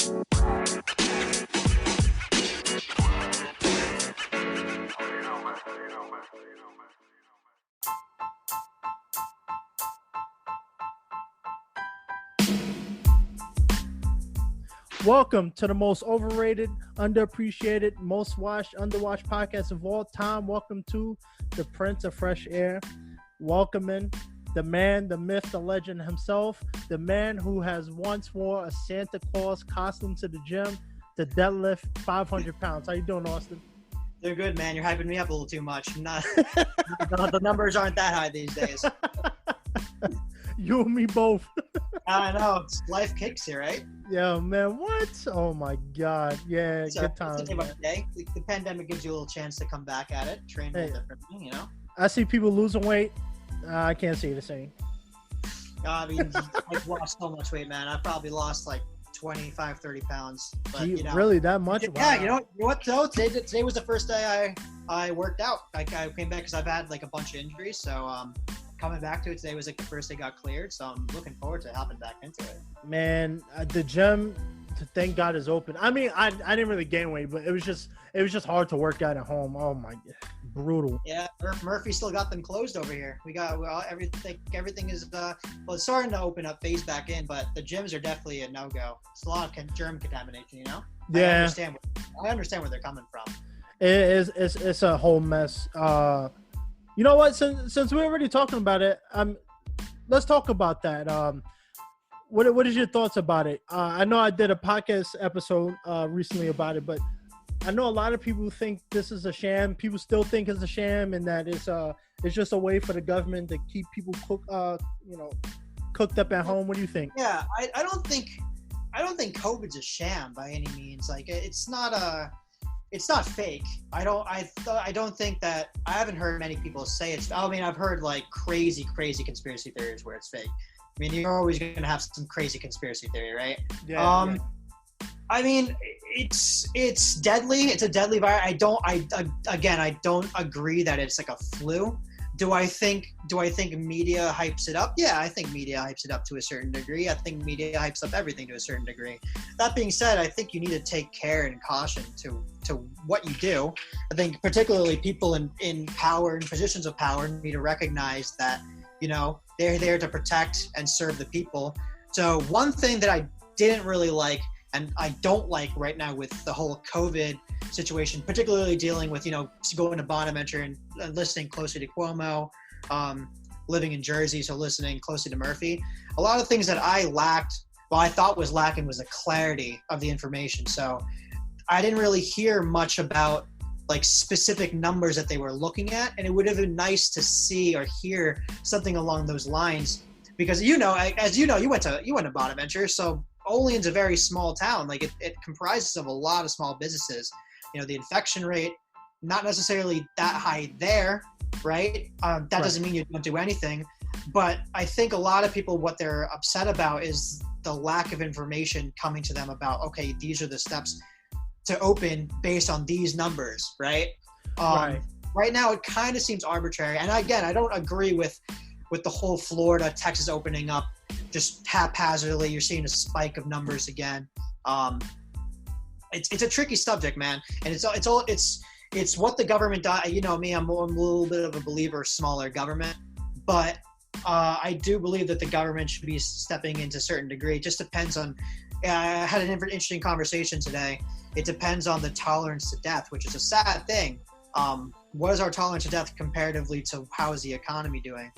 Welcome to the most overrated, underappreciated, most watched, underwatched podcast of all time. Welcome to the Prince of Fresh Air. Welcoming the man, the myth, the legend himself, the man who has once wore a Santa Claus costume to the gym to deadlift 500 pounds. How you doing, Austin? They're good, man. You're hyping me up a little too much. The numbers aren't that high these days. You and me both. I know. Life kicks you, right? Yeah, man. What? Oh, my God. Yeah, so, good times. The pandemic gives you a little chance to come back at it, train a little differently, you know? I see people losing weight. I can't say the same. I mean, I've lost so much weight, man. I've probably lost like 25, 30 pounds. But, Gee, you know, really? That much? Yeah, wow. You know what, though? Today was the first day I worked out. I came back because I've had like a bunch of injuries. So coming back to it today was like the first day got cleared. So I'm looking forward to hopping back into it. Man, the gym, thank God, is open. I mean, I didn't really gain weight, but it was just hard to work out at home. Oh my God, brutal. Yeah, Murphy still got them closed over here. We got everything is it's starting to open up, phase back in, but the gyms are definitely a no-go. It's a lot of germ contamination, you know. Yeah, I understand where they're coming from. It's a whole mess. You know what? Since we're already talking about it, let's talk about that. What is your thoughts about it? I know I did a podcast episode recently about it, but I know a lot of people think this is a sham. People still think it's a sham, and that it's just a way for the government to keep people cooked up at home. What do you think? Yeah, I don't think COVID's a sham by any means. Like it's not fake. I don't think that. I haven't heard many people say it's. I mean, I've heard like crazy conspiracy theories where it's fake. I mean, you're always going to have some crazy conspiracy theory, right? Yeah. I mean, it's deadly. It's a deadly virus. I don't agree that it's like a flu. Do I think media hypes it up? Yeah, I think media hypes it up to a certain degree. I think media hypes up everything to a certain degree. That being said, I think you need to take care and caution to what you do. I think particularly people in power and positions of power need to recognize that, you know, they're there to protect and serve the people. So one thing that I didn't really like and I don't like right now with the whole COVID situation, particularly dealing with, you know, going to Bonaventure and listening closely to Cuomo, living in Jersey, so listening closely to Murphy. A lot of things that I thought was lacking was the clarity of the information. So I didn't really hear much about like specific numbers that they were looking at, and it would have been nice to see or hear something along those lines, because you went to Bonaventure, so Olean's a very small town. Like it comprises of a lot of small businesses. You know, the infection rate not necessarily that high there, right? That doesn't mean you don't do anything, but I think a lot of people, what they're upset about is the lack of information coming to them about, okay, these are the steps to open based on these numbers, right? Right now, it kind of seems arbitrary. And again, I don't agree with the whole Florida, Texas opening up just haphazardly. You're seeing a spike of numbers again. It's a tricky subject, man. And it's what the government does. You know me, I'm a little bit of a believer of smaller government, but I do believe that the government should be stepping in to a certain degree. It just depends on. I had an interesting conversation today. It depends on the tolerance to death, which is a sad thing. What is our tolerance to death comparatively to how is the economy doing?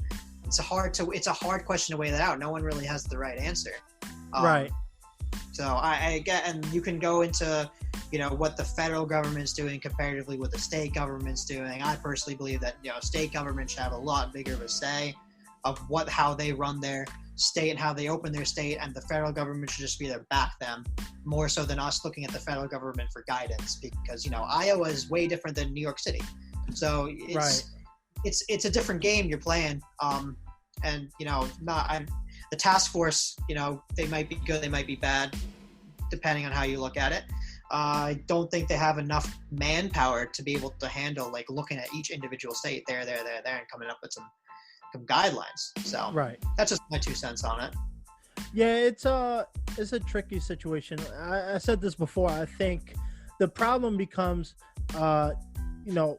It's a hard question to weigh that out. No one really has the right answer. Right. So I get, and you can go into, you know, what the federal government's doing comparatively with the state government's doing. I personally believe that, you know, state governments should have a lot bigger of a say of how they run their state and how they open their state, and the federal government should just be there to back them more so than us looking at the federal government for guidance, because, you know, Iowa is way different than New York City. So it's a different game you're playing. And, you know, the task force, you know, they might be good, they might be bad, depending on how you look at it. I don't think they have enough manpower to be able to handle, like, looking at each individual state there, and coming up with some guidelines. So that's just my 2 cents on it. Yeah, it's a tricky situation. I said this before. I think the problem becomes, you know,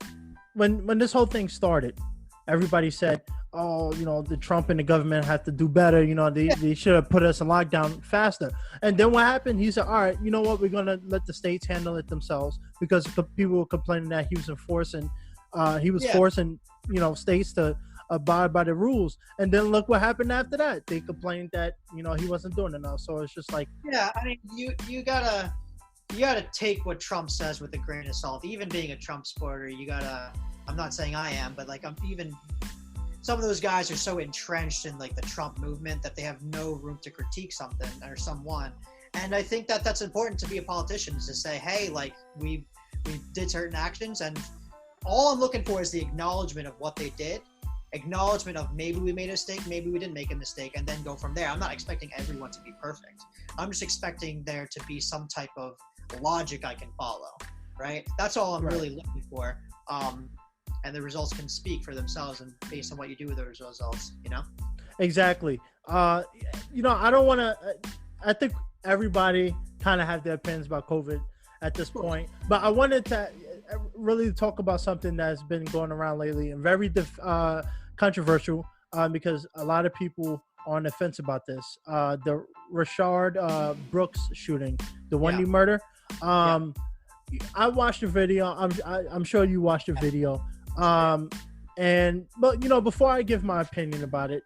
when this whole thing started, everybody said, "Oh, you know, the Trump and the government have to do better. You know, they should have put us in lockdown faster." And then what happened? He said, "All right, you know what? We're gonna let the states handle it themselves," because people were complaining that he was forcing, you know, states to abide by the rules. And then look what happened after that. They complained that, you know, he wasn't doing enough. So it's just like, yeah, I mean, you gotta take what Trump says with a grain of salt. Even being a Trump supporter, you gotta. I'm not saying I am, but like some of those guys are so entrenched in like the Trump movement that they have no room to critique something or someone. And I think that that's important to be a politician, is to say, hey, like we did certain actions, and all I'm looking for is the acknowledgement of what they did. Acknowledgement of maybe we made a mistake, maybe we didn't make a mistake, and then go from there. I'm not expecting everyone to be perfect. I'm just expecting there to be some type of logic I can follow, right? That's all I'm really looking for. And the results can speak for themselves, and based on what you do with those results, you know? Exactly. You know, I don't want to. I think everybody kind of have their opinions about COVID at this point, but I wanted to really talk about something that's been going around lately and very controversial, because a lot of people are on the fence about this. The Rayshard Brooks shooting, the Wendy murder. I watched the video. I'm sure you watched the video. But you know, before I give my opinion about it,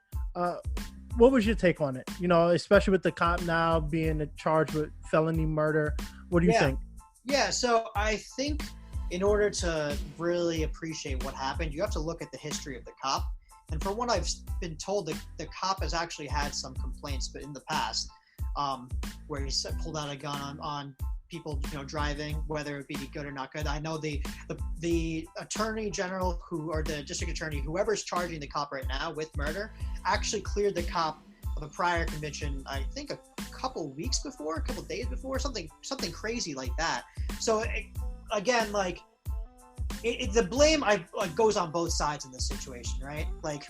what was your take on it? You know, especially with the cop now being charged with felony murder. What do you think? Yeah, so I think in order to really appreciate what happened, you have to look at the history of the cop. And from what I've been told, the cop has actually had some complaints, but in the past, where he pulled out a gun on people, you know, driving, whether it be good or not good. I know the attorney general or the district attorney, whoever's charging the cop right now with murder, actually cleared the cop of a prior conviction, I think a couple days before, something crazy like that. So again, like the blame goes on both sides in this situation, right? Like,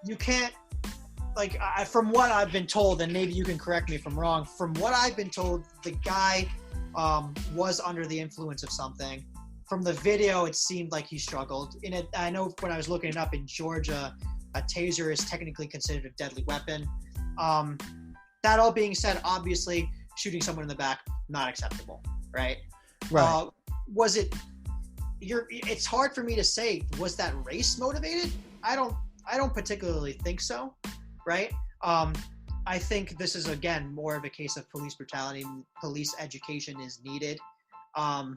you can't, like, from what I've been told, and maybe you can correct me if I'm wrong, from what I've been told, the guy was under the influence of something. From the video, it seemed like he struggled. I know when I was looking it up, in Georgia, a taser is technically considered a deadly weapon. That all being said, obviously, shooting someone in the back, not acceptable, right? Was it? It's hard for me to say. Was that race motivated? I don't particularly think so, right? I think this is, again, more of a case of police brutality. Police education is needed. But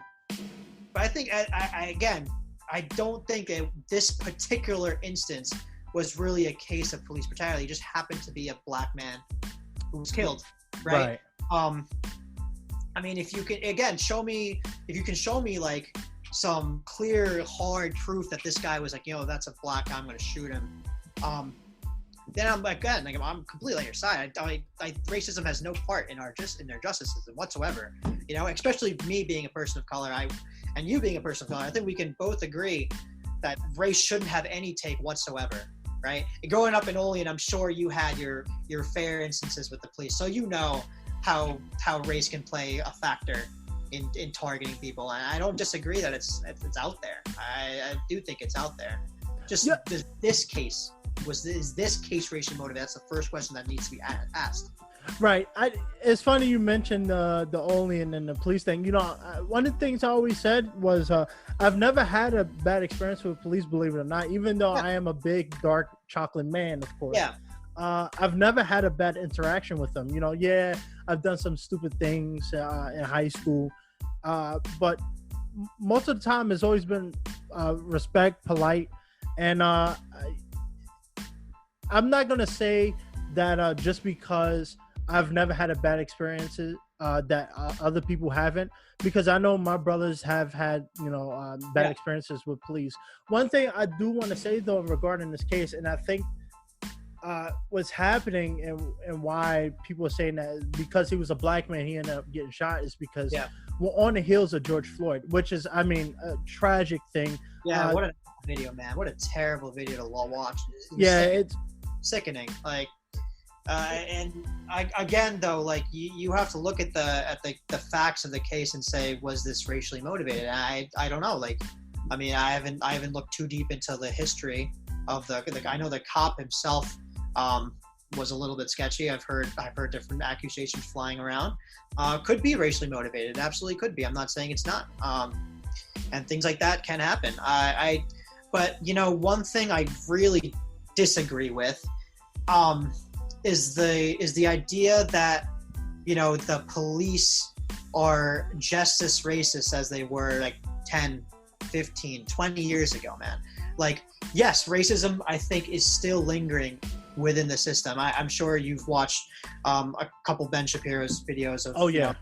I think, I don't think that this particular instance was really a case of police brutality. It just happened to be a black man who was killed, right? I mean, if you can show me like some clear, hard proof that this guy was like, yo, that's a black guy, I'm going to shoot him. Then I'm like, God, like, I'm completely on your side. Racism has no part in their justice system whatsoever. You know, especially me being a person of color, and you being a person of color. I think we can both agree that race shouldn't have any take whatsoever, right? Growing up in Olean, I'm sure you had your fair instances with the police, so you know how race can play a factor in targeting people. And I don't disagree that it's out there. I do think it's out there. Just does this case. Is this case racially motivated? That's the first question that needs to be asked. Right. It's funny you mentioned the Olean and the police thing. You know, one of the things I always said was I've never had a bad experience with police, believe it or not, even though I am a big dark chocolate man, of course. Yeah. I've never had a bad interaction with them. You know, I've done some stupid things in high school, but most of the time it's always been respect, polite, and I'm not going to say that just because I've never had a bad experiences that other people haven't, because I know my brothers have had, you know, bad experiences with police. One thing I do want to say, though, regarding this case, and I think what's happening and why people are saying that because he was a black man, he ended up getting shot, is because we're on the heels of George Floyd, which is, I mean, a tragic thing. Yeah, what a video, man. What a terrible video to watch. It's sickening. Like, Again, though, like you have to look at the facts of the case and say, was this racially motivated? And I don't know. Like, I mean, I haven't looked too deep into the history of I know the cop himself was a little bit sketchy. I've heard different accusations flying around. Could be racially motivated. Absolutely could be. I'm not saying it's not. And things like that can happen. But one thing I really disagree with is the idea that the police are just as racist as they were like 10, 15, 20 years ago, man. Like, yes, racism I think is still lingering within the system. I'm sure you've watched a couple Ben Shapiro's videos of. Oh yeah.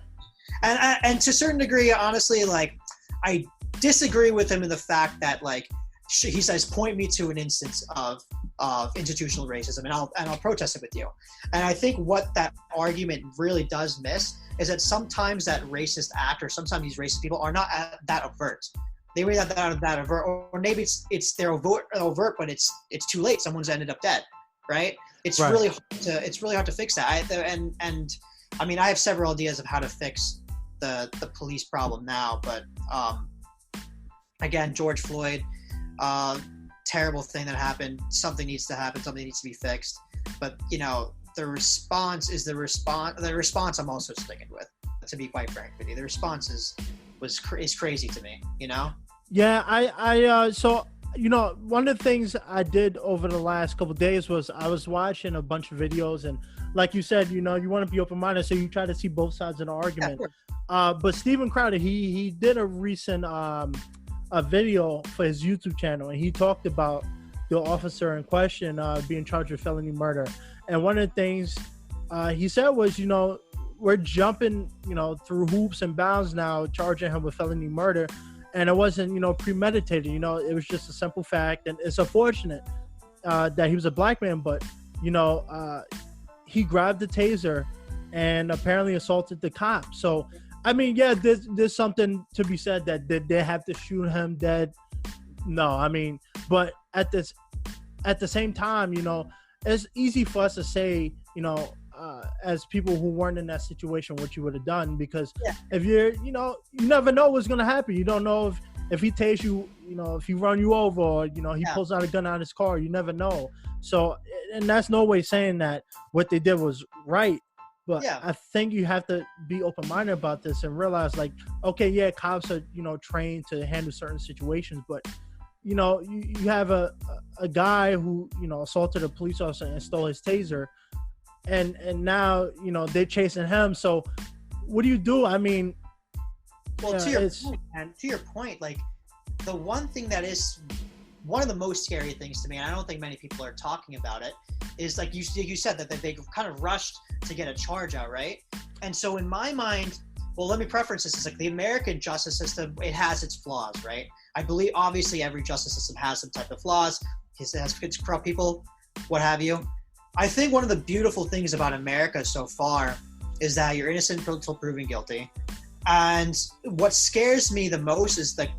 And to a certain degree, honestly, like I disagree with him in the fact that like he says, point me to an instance of institutional racism and I'll protest it with you. And I think what that argument really does miss is that sometimes that racist act or sometimes these racist people are not that overt. They may not that overt, or maybe it's they're overt, but it's too late. Someone's ended up dead, right? It's right. really hard to fix that. And I mean, I have several ideas of how to fix the police problem now, but again, George Floyd, terrible thing that happened. Something needs to happen. Something needs to be fixed. But the response is the response. The response I'm also sticking with. To be quite frank with you, the response is crazy to me. Yeah, I so one of the things I did over the last couple of days was I was watching a bunch of videos, and like you said, you want to be open-minded, so you try to see both sides of the argument. Yeah, but Steven Crowder, he did a recent a video for his YouTube channel, and he talked about the officer in question being charged with felony murder. And one of the things he said was, we're jumping, through hoops and bounds now, charging him with felony murder. And it wasn't, premeditated. It was just a simple fact. And it's unfortunate that he was a black man, but, he grabbed the taser and apparently assaulted the cop. So, I mean, yeah, there's something to be said that did they have to shoot him dead? No, I mean, but at the same time, it's easy for us to say, as people who weren't in that situation, what you would have done, because if you're, you never know what's going to happen. You don't know if he tastes you, if he run you over, or, he pulls out a gun out of his car, you never know. So, and that's no way saying that what they did was right. But I think you have to be open-minded about this and realize, like, okay, yeah, cops are, trained to handle certain situations, but, you have a guy who, assaulted a police officer and stole his taser, and now, they're chasing him. So what do you do? I mean, well, to your point, like, the one thing that is one of the most scary things to me, and I don't think many people are talking about it, is like you said that they kind of rushed to get a charge out, right? And so in my mind, well, let me preference this. It's like the American justice system, it has its flaws, right? I believe obviously every justice system has some type of flaws. It has corrupt people, what have you. I think one of the beautiful things about America so far is that you're innocent until proven guilty. And what scares me the most is the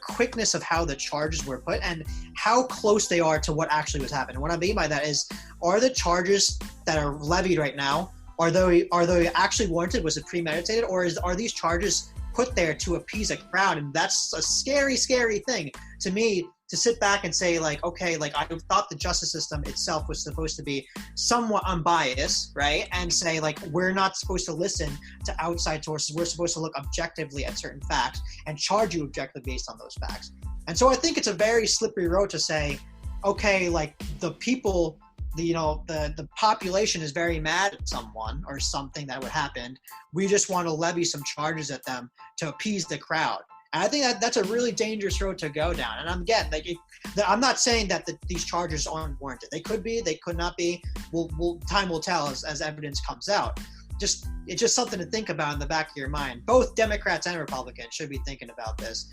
quickness of how the charges were put and how close they are to what actually was happening. What I mean by that is, are the charges that are levied right now, are they actually warranted? Was it premeditated? Or are these charges put there to appease a crowd? And that's a scary, scary thing to me, to sit back and say, like, okay, like, I thought the justice system itself was supposed to be somewhat unbiased, right? And say, like, we're not supposed to listen to outside sources. We're supposed to look objectively at certain facts and charge you objectively based on those facts. And so I think it's a very slippery road to say, okay, like, the people, the population is very mad at someone or something that would happen. We just want to levy some charges at them to appease the crowd. And I think that's a really dangerous road to go down. And I'm not saying that these charges aren't warranted. They could be, they could not be. Time will tell as evidence comes out. It's just something to think about in the back of your mind. Both Democrats and Republicans should be thinking about this.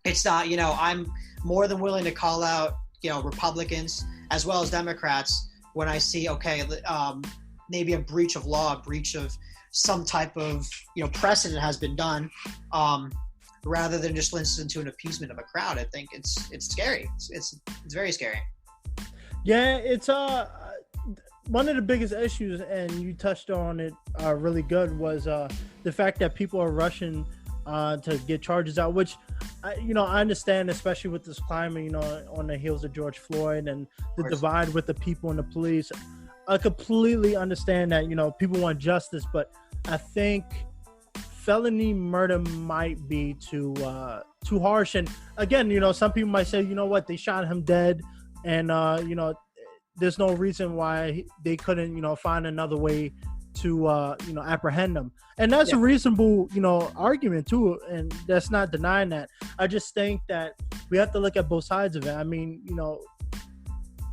It's not, I'm more than willing to call out, Republicans as well as Democrats when I see, maybe a breach of law, a breach of some type of precedent has been done, rather than just listen to an appeasement of a crowd. I think it's scary. It's very scary. Yeah, it's one of the biggest issues, and you touched on it really good, was the fact that people are rushing to get charges out, which I understand, especially with this climate, on the heels of George Floyd and the divide with the people and the police. I completely understand that, people want justice, but I think felony murder might be too harsh. And again, some people might say, what, they shot him dead, and there's no reason why they couldn't, find another way to apprehend them. And that's a reasonable, argument too, and that's not denying that. I just think that we have to look at both sides of it. I mean,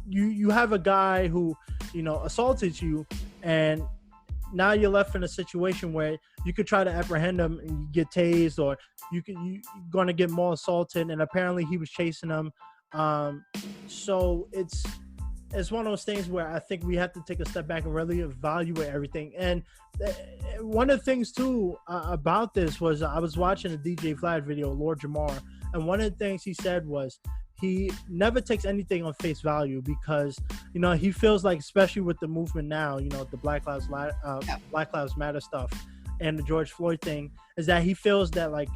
you have a guy who, assaulted you, and now you're left in a situation where you could try to apprehend him and you get tased, or you're going to get more assaulted, and apparently he was chasing him. So it's one of those things where I think we have to take a step back and really evaluate everything. And one of the things too about this was, I was watching a DJ Vlad video, Lord Jamar, and one of the things he said was he never takes anything on face value, because he feels like, especially with the movement now, the Black Lives Matter stuff and the George Floyd thing, is that he feels that like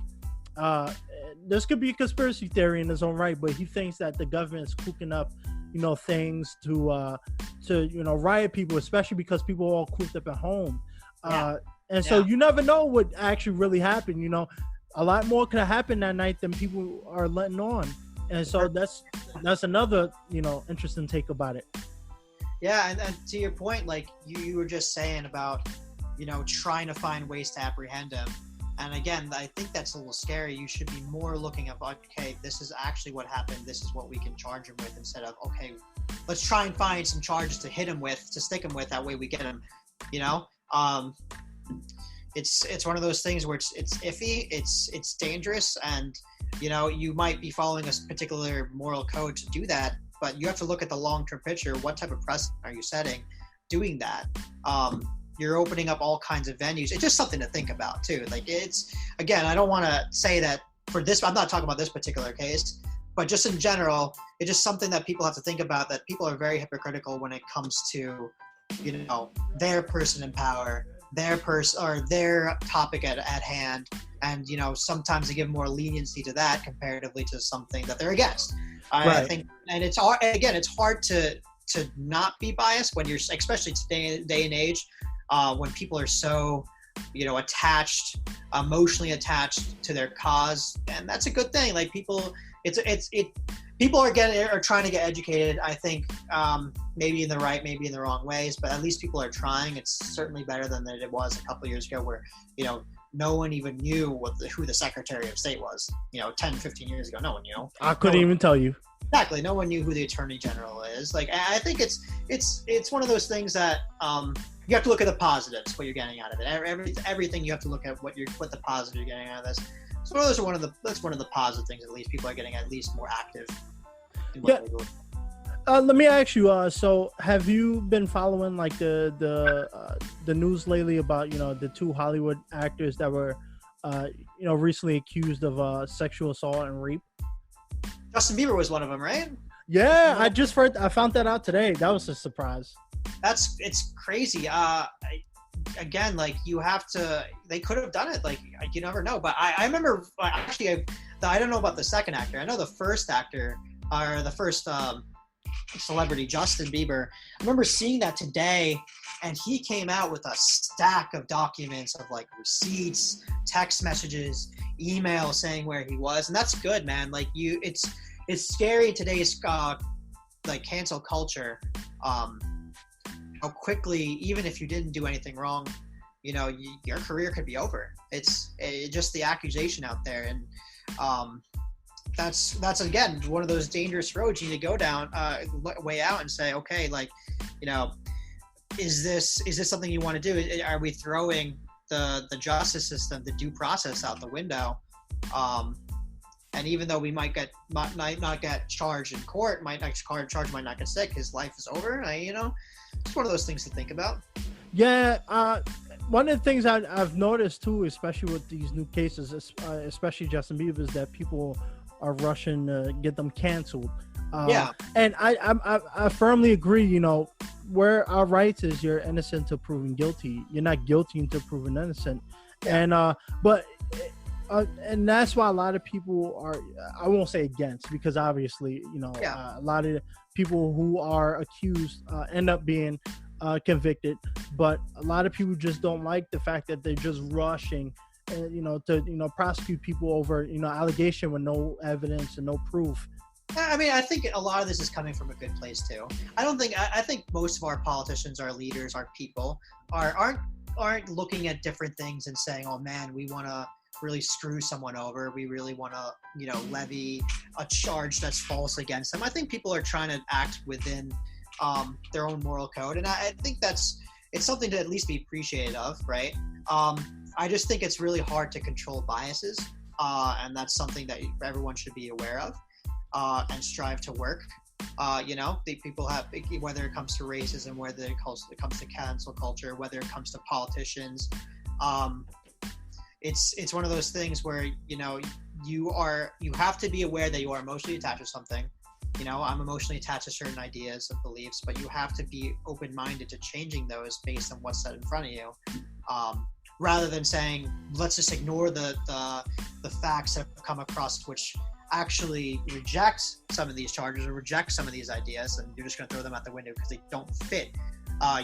this could be a conspiracy theory in his own right, but he thinks that the government is cooking up things to riot people, especially because people are all cooped up at home. So you never know what actually really happened. A lot more could have happened that night than people are letting on. And so that's another, interesting take about it. Yeah. And to your point, like you were just saying about, trying to find ways to apprehend him. And again, I think that's a little scary. You should be more looking at, okay, this is actually what happened. This is what we can charge him with, instead of, okay, let's try and find some charges to hit him with, to stick him with. That way we get him, It's one of those things where it's iffy, it's dangerous, and, you might be following a particular moral code to do that, but you have to look at the long-term picture. What type of precedent are you setting doing that? You're opening up all kinds of venues. It's just something to think about too. Like, it's, again, I don't want to say that for this, I'm not talking about this particular case, but just in general, it's just something that people have to think about, that people are very hypocritical when it comes to, their person in power, their topic at hand. And, sometimes they give more leniency to that comparatively to something that they're against. Right. I think, and it's hard to not be biased when you're, especially today and age, when people are so, emotionally attached to their cause, and that's a good thing. Like, people are trying to get educated. I think maybe in the right, maybe in the wrong ways, but at least people are trying. It's certainly better than it was a couple of years ago, where no one even knew who the Secretary of State was. 10, 15 years ago, no one knew. I couldn't even tell you. Exactly. No one knew who the Attorney General is. Like, I think it's one of those things that you have to look at the positives, what you're getting out of it. Everything you have to look at what the positive you're getting out of this. So that's one of the positive things. At least people are getting at least more active in what they do. Let me ask you. So have you been following like the news lately about the two Hollywood actors that were recently accused of sexual assault and rape? Justin Bieber was one of them, right? Yeah, I found that out today. That was a surprise. It's crazy. Again, like, they could have done it. Like, you never know. But I remember, actually, I don't know about the second actor. I know the first actor, or the first celebrity, Justin Bieber. I remember seeing that today, and he came out with a stack of documents of like receipts, text messages, emails saying where he was, and that's good, man. Like, it's scary in today's like cancel culture. How quickly, even if you didn't do anything wrong, your career could be over. It's just the accusation out there, and that's again one of those dangerous roads you need to go down, way out, and say, okay, like, is this something you want to do? Are we throwing the justice system, the due process, out the window? And even though we might not get charged in court, might not get sick, his life is over. It's one of those things to think about. Yeah, one of the things I've noticed too, especially with these new cases, especially Justin Bieber, is that people are rushing to get them canceled. And I firmly agree. where our rights is you're innocent until proven guilty. You're not guilty until proven innocent. Yeah. And and that's why a lot of people are, I won't say against, because obviously, a lot of people who are accused end up being convicted, but a lot of people just don't like the fact that they're just rushing to prosecute people over allegation with no evidence and no proof. I mean, I think a lot of this is coming from a good place too. I think most of our politicians, our leaders, our people aren't looking at different things and saying, oh man, we want to really screw someone over. We really want to, levy a charge that's false against them. I think people are trying to act within their own moral code. And I think it's something to at least be appreciated of, right? I just think it's really hard to control biases. And that's something that everyone should be aware of and strive to work. The people have, whether it comes to racism, whether it comes to cancel culture, whether it comes to politicians, it's one of those things where, you have to be aware that you are emotionally attached to something. I'm emotionally attached to certain ideas and beliefs, but you have to be open-minded to changing those based on what's set in front of you. Rather than saying, let's just ignore the facts that have come across, which actually reject some of these charges or reject some of these ideas, and you're just going to throw them out the window because they don't fit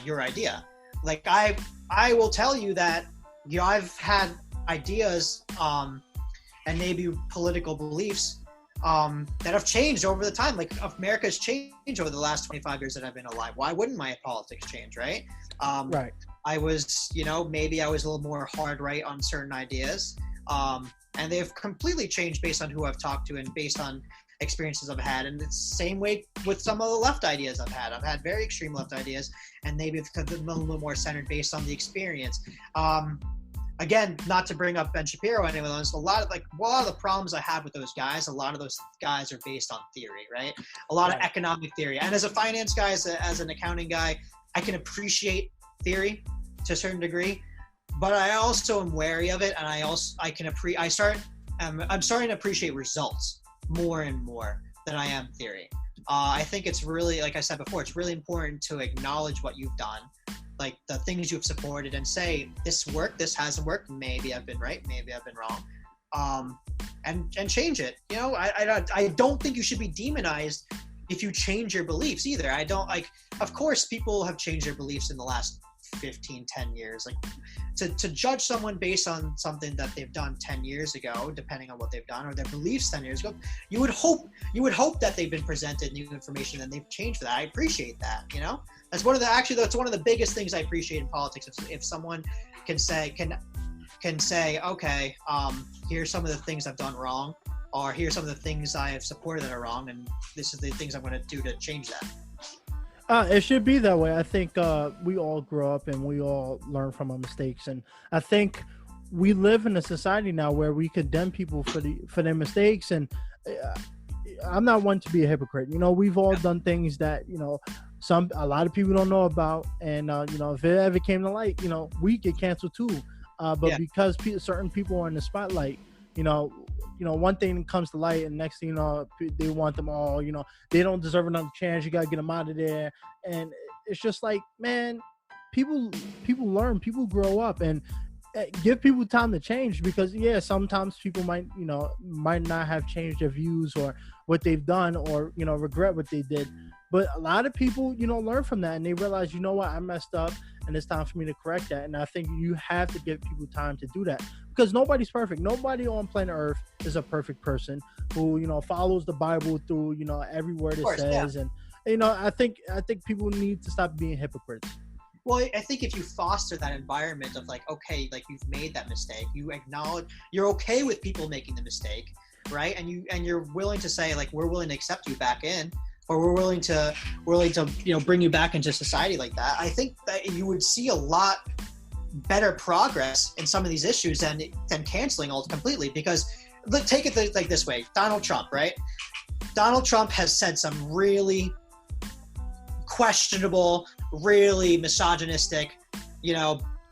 your idea. Like I will tell you that, I've had ideas and maybe political beliefs that have changed over the time. Like America's changed over the last 25 years that I've been alive. Why wouldn't my politics change, right? Right. I was, maybe I was a little more hard right on certain ideas. And they've completely changed based on who I've talked to and based on experiences I've had. And it's the same way with some of the left ideas I've had. I've had very extreme left ideas, and maybe it's a little more centered based on the experience. Again, not to bring up Ben Shapiro or anyone else, a lot of the problems I have with those guys, a lot of those guys are based on theory, right? A lot of economic theory. And as a finance guy, as an accounting guy, I can appreciate theory to a certain degree, but I also am wary of it, and I'm starting to appreciate results more and more than I am theory. I think it's really, like I said before, it's really important to acknowledge what you've done, like the things you've supported, and say, this worked, this hasn't worked, maybe I've been right, maybe I've been wrong, and change it. I don't think you should be demonized if you change your beliefs either. Of course, people have changed their beliefs in the last 10 years. Like to judge someone based on something that they've done 10 years ago, depending on what they've done, or their beliefs 10 years ago, you would hope that they've been presented new information and they've changed for that. I appreciate that. That's one of the biggest things I appreciate in politics. If someone can say, okay, here's some of the things I've done wrong, or here's some of the things I have supported that are wrong, and this is the things I'm going to do to change that. It should be that way. I think we all grow up and we all learn from our mistakes, and I think we live in a society now where we condemn people for their mistakes. And I'm not one to be a hypocrite. We've all done things that a lot of people don't know about, and if it ever came to light, we get canceled too. Because certain people are in the spotlight, one thing comes to light, and next thing you know, they want them all. They don't deserve another chance. You gotta get them out of there. And it's just like, man, people learn, people grow up, and give people time to change. Because sometimes people might not have changed their views or what they've done, or regret what they did. But a lot of people, learn from that, and they realize, what, I messed up, and it's time for me to correct that. And I think you have to give people time to do that, because nobody's perfect. Nobody on planet Earth is a perfect person who, follows the Bible through, every word it says. Yeah. And, I think people need to stop being hypocrites. Well, I think if you foster that environment of okay, you've made that mistake, you acknowledge, you're okay with people making the mistake, right? And you're willing to say, we're willing to accept you back in, or we're willing to bring you back into society like that. I think that you would see a lot better progress in some of these issues than canceling all completely. Because take it this way, Donald Trump, right? Donald Trump has said some really questionable, really misogynistic,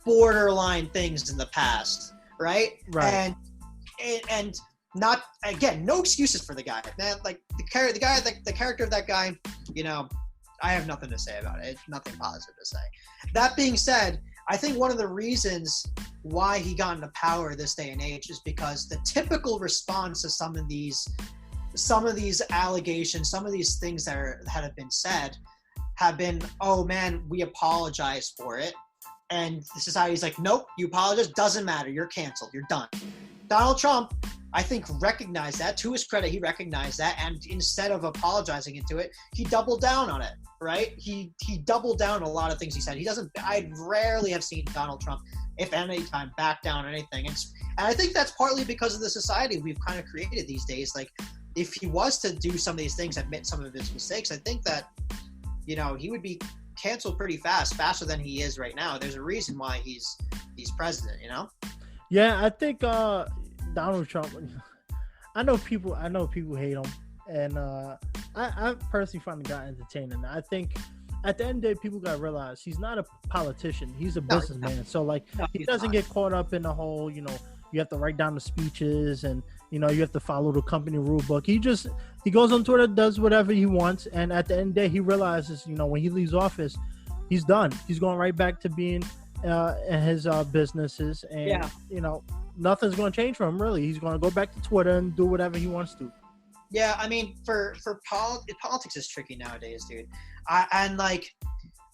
borderline things in the past, right? Right. And not, again, no excuses for the guy, man. The character of that guy, I have nothing to say about it. Nothing positive to say. That being said, I think one of the reasons why he got into power this day and age is because the typical response to some of these allegations, some of these things that have been said, have been, oh man, we apologize for it. And the society's like, nope, you apologize, doesn't matter, you're canceled, you're done. Donald Trump, I think, recognized that. To his credit, he recognized that, and instead of apologizing into it, he doubled down on it, right? He doubled down on a lot of things he said. I rarely have seen Donald Trump, if any time, back down on anything. And I think that's partly because of the society we've kind of created these days. Like, if he was to do some of these things, admit some of his mistakes, I think that, you know, he would be canceled pretty fast, faster than he is right now. There's a reason why he's president, you know? Yeah, I think Donald Trump, I know people hate him, and I personally find the guy entertaining. I think at the end of the day, people gotta realize he's not a politician, he's a businessman. So like, he doesn't get caught up in the whole, you know, you have to write down the speeches and, you know, you have to follow the company rule book. He goes on Twitter, does whatever he wants, and at the end of the day, he realizes, you know, when he leaves office, he's done. He's going right back to being in his businesses, and you know, nothing's going to change for him, really. He's going to go back to Twitter and do whatever he wants to. Yeah, I mean, politics is tricky nowadays, dude.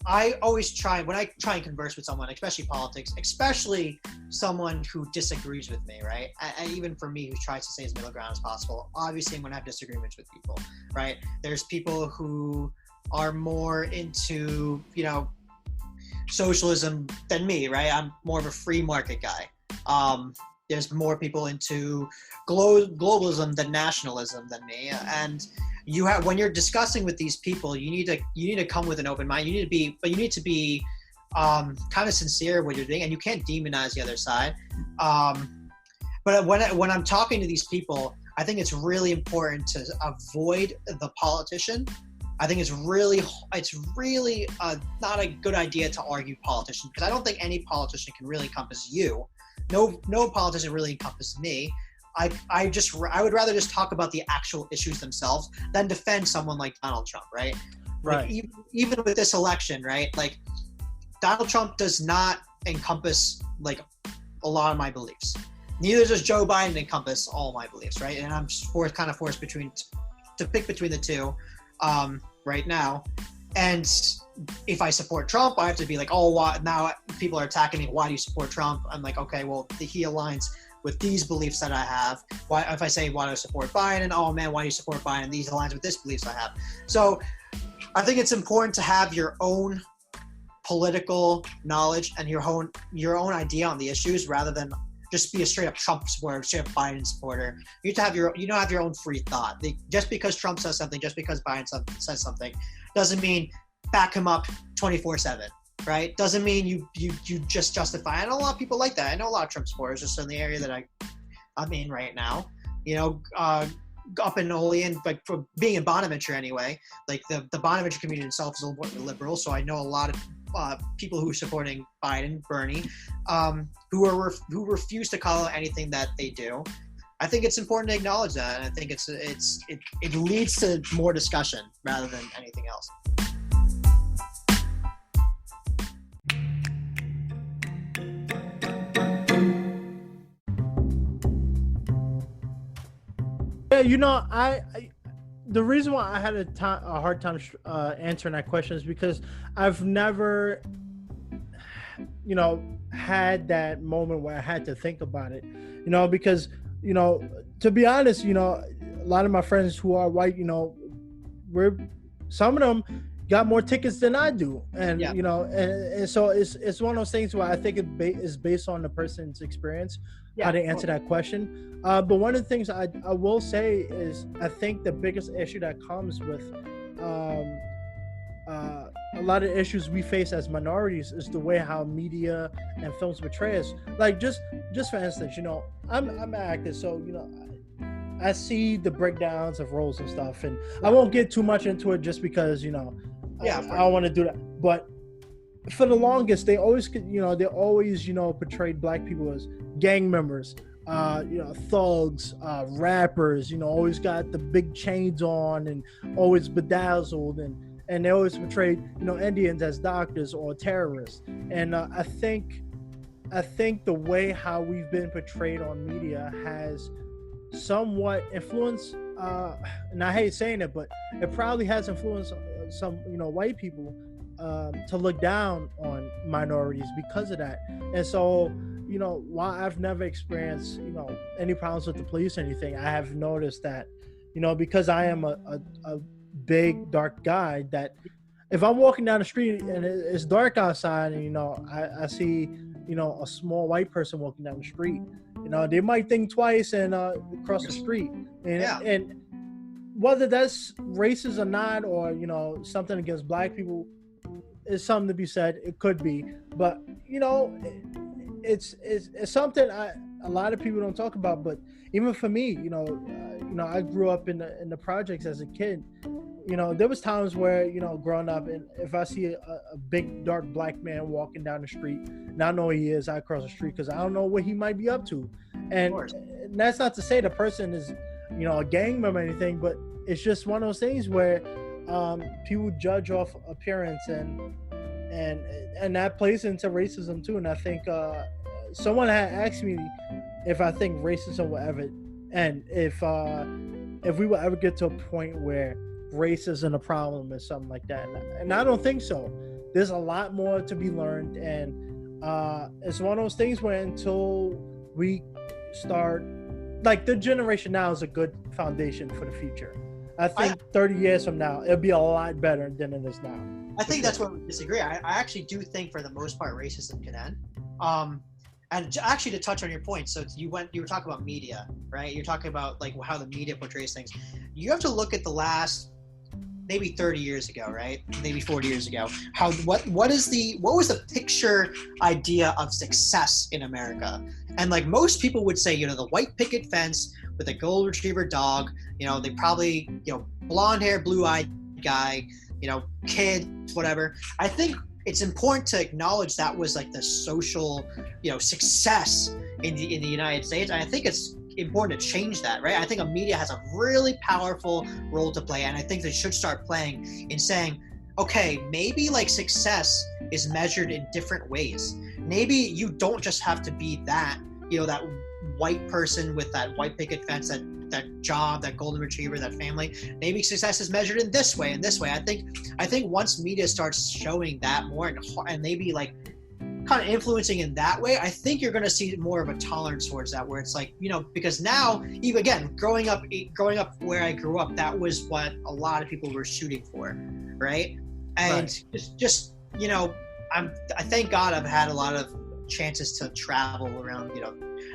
I always try, when I try and converse with someone, especially politics, especially someone who disagrees with me, right? And even for me, who tries to stay as middle ground as possible, obviously I'm going to have disagreements with people, right? There's people who are more into, you know, socialism than me, right? I'm more of a free market guy. There's more people into globalism than nationalism than me, and when you're discussing with these people, you need to come with an open mind. You need to be kind of sincere what you're doing, and you can't demonize the other side. But when I'm talking to these people, I think it's really important to avoid the politician. I think it's really not a good idea to argue politicians, because I don't think any politician can really encompass you. No politician really encompasses me. I would rather just talk about the actual issues themselves than defend someone like Donald Trump, right? Right. Like, even with this election, right? Like, Donald Trump does not encompass like a lot of my beliefs. Neither does Joe Biden encompass all my beliefs, right? And I'm forced to pick between the two right now. And if I support Trump, I have to be like, oh, why? Now people are attacking me. Why do you support Trump? I'm like, okay, well, he aligns with these beliefs that I have. Why, if I say, why do I support Biden? Oh man, why do you support Biden? These aligns with this beliefs I have. So I think it's important to have your own political knowledge and your own idea on the issues, rather than just be a straight up Trump supporter, straight up Biden supporter. You have to have your own free thought. Just because Trump says something, just because Biden says something, doesn't mean back him up 24/7. Right? Doesn't mean you just justify. I know a lot of people like that. I know a lot of Trump supporters, just in the area that I'm in right now. You know, up in Olean, like, for being in Bonaventure anyway, like the Bonaventure community itself is a little more liberal. So I know a lot of people who are supporting Biden, Bernie, who refuse to call out anything that they do. I think it's important to acknowledge that, and I think it leads to more discussion rather than anything else. Yeah, you know, the reason why I had a hard time answering that question is because I've never, you know, had that moment where I had to think about it, you know, because, you know, to be honest, you know, a lot of my friends who are white, you know, some of them got more tickets than I do, and you know, and so it's one of those things where I think it is based on the person's experience, how to answer that question. But one of the things I will say is, I think the biggest issue that comes with a lot of issues we face as minorities is the way how media and films portray us. Like, just for instance, you know, I'm an actor, so, you know, I see the breakdowns of roles and stuff, and I won't get too much into it just because, you know, I don't want to do that. But for the longest, they always portrayed black people as gang members, you know, thugs, rappers, you know, always got the big chains on and always bedazzled, and and they always portrayed, Indians as doctors or terrorists. And I think the way how we've been portrayed on media has somewhat influenced, and I hate saying it, but it probably has influenced some, white people to look down on minorities because of that. And so, while I've never experienced, any problems with the police or anything, I have noticed that, because I am a big, dark guy, that if I'm walking down the street and it's dark outside and, I see, a small white person walking down the street, they might think twice and cross the street. And whether that's racist or not, or, something against black people, is something to be said. It could be, but it's something a lot of people don't talk about. But even for me, I grew up in the projects as a kid. There was times where, growing up, and if I see a big dark black man walking down the street, and I know who he is, I cross the street because I don't know what he might be up to. And that's not to say the person is, a gang member or anything, but it's just one of those things where people judge off appearance, and that plays into racism too. And I think someone had asked me if I think racism will ever end, if we will ever get to a point where race isn't a problem or something like that. And I don't think so. There's a lot more to be learned, and it's one of those things where until we start, like, the generation now is a good foundation for the future. I think 30 years from now, it'll be a lot better than it is now. I think that's where we disagree. I actually do think, for the most part, racism can end. And actually, to touch on your point, so you were talking about media, right? You're talking about, like, how the media portrays things. You have to look at the last maybe 30 years ago, right? Maybe 40 years ago. What was the picture idea of success in America? And, like, most people would say, the white picket fence with a golden retriever dog, they probably, blonde hair, blue-eyed guy, kid, whatever. I think it's important to acknowledge that was, like, the social, success in the United States. And I think it's important to change that, right? I think media has a really powerful role to play, and I think they should start playing in saying, okay, maybe, like, success is measured in different ways. Maybe you don't just have to be that, that white person with that white picket fence, that job, that golden retriever, that family. Maybe success is measured in this way and this way. I think once media starts showing that more and maybe, like, kind of influencing in that way, I think you're going to see more of a tolerance towards that, where it's like, because now, even again, growing up where I grew up, that was what a lot of people were shooting for, right? And just I thank God I've had a lot of chances to travel around,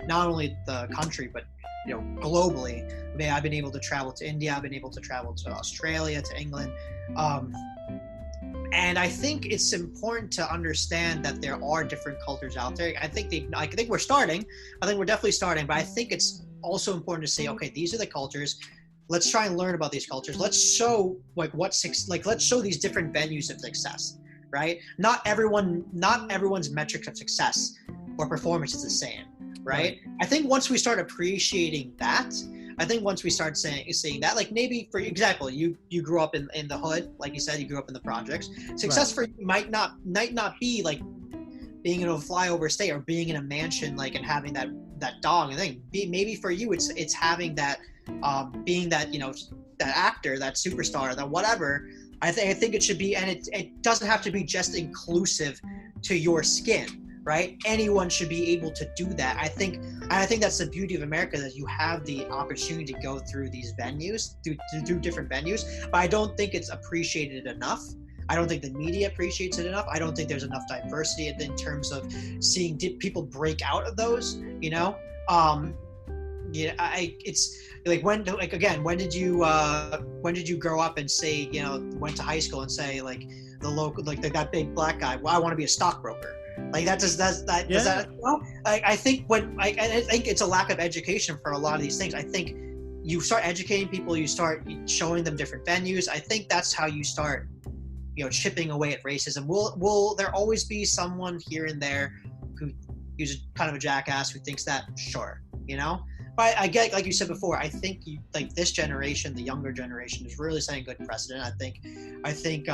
not only the country, but globally. I've been able to travel to India, I've been able to travel to Australia, to England, and I think it's important to understand that there are different cultures out there. I think we're starting. I think we're definitely starting, but I think it's also important to say, okay, these are the cultures. Let's try and learn about these cultures. Let's show, like, let's show these different venues of success, right? Not everyone's metrics of success or performance is the same, right? I think once we start appreciating that, once we start saying that, like, maybe, for example, you grew up in the hood, like you said, you grew up in the projects. Success for you might not be, like, being in a flyover state or being in a mansion, like, and having that dog. I think maybe for you it's having that, being that, that actor, that superstar, that whatever. I think it should be, and it doesn't have to be just inclusive to your skin, right? Anyone should be able to do that. I think that's the beauty of America, that you have the opportunity to go through these venues, through different venues, but I don't think it's appreciated enough. I don't think the media appreciates it enough. I don't think there's enough diversity in terms of seeing people break out of those, it's like, when did you grow up and say, went to high school and say, like, the local, like, that big black guy, well, I want to be a stockbroker. Like, I think I think it's a lack of education for a lot of these things. I think you start educating people, you start showing them different venues. I think that's how you start, chipping away at racism. Will there always be someone here and there who's kind of a jackass who thinks that? Sure, But I get, like you said before, I think like this generation, the younger generation, is really setting a good precedent. I think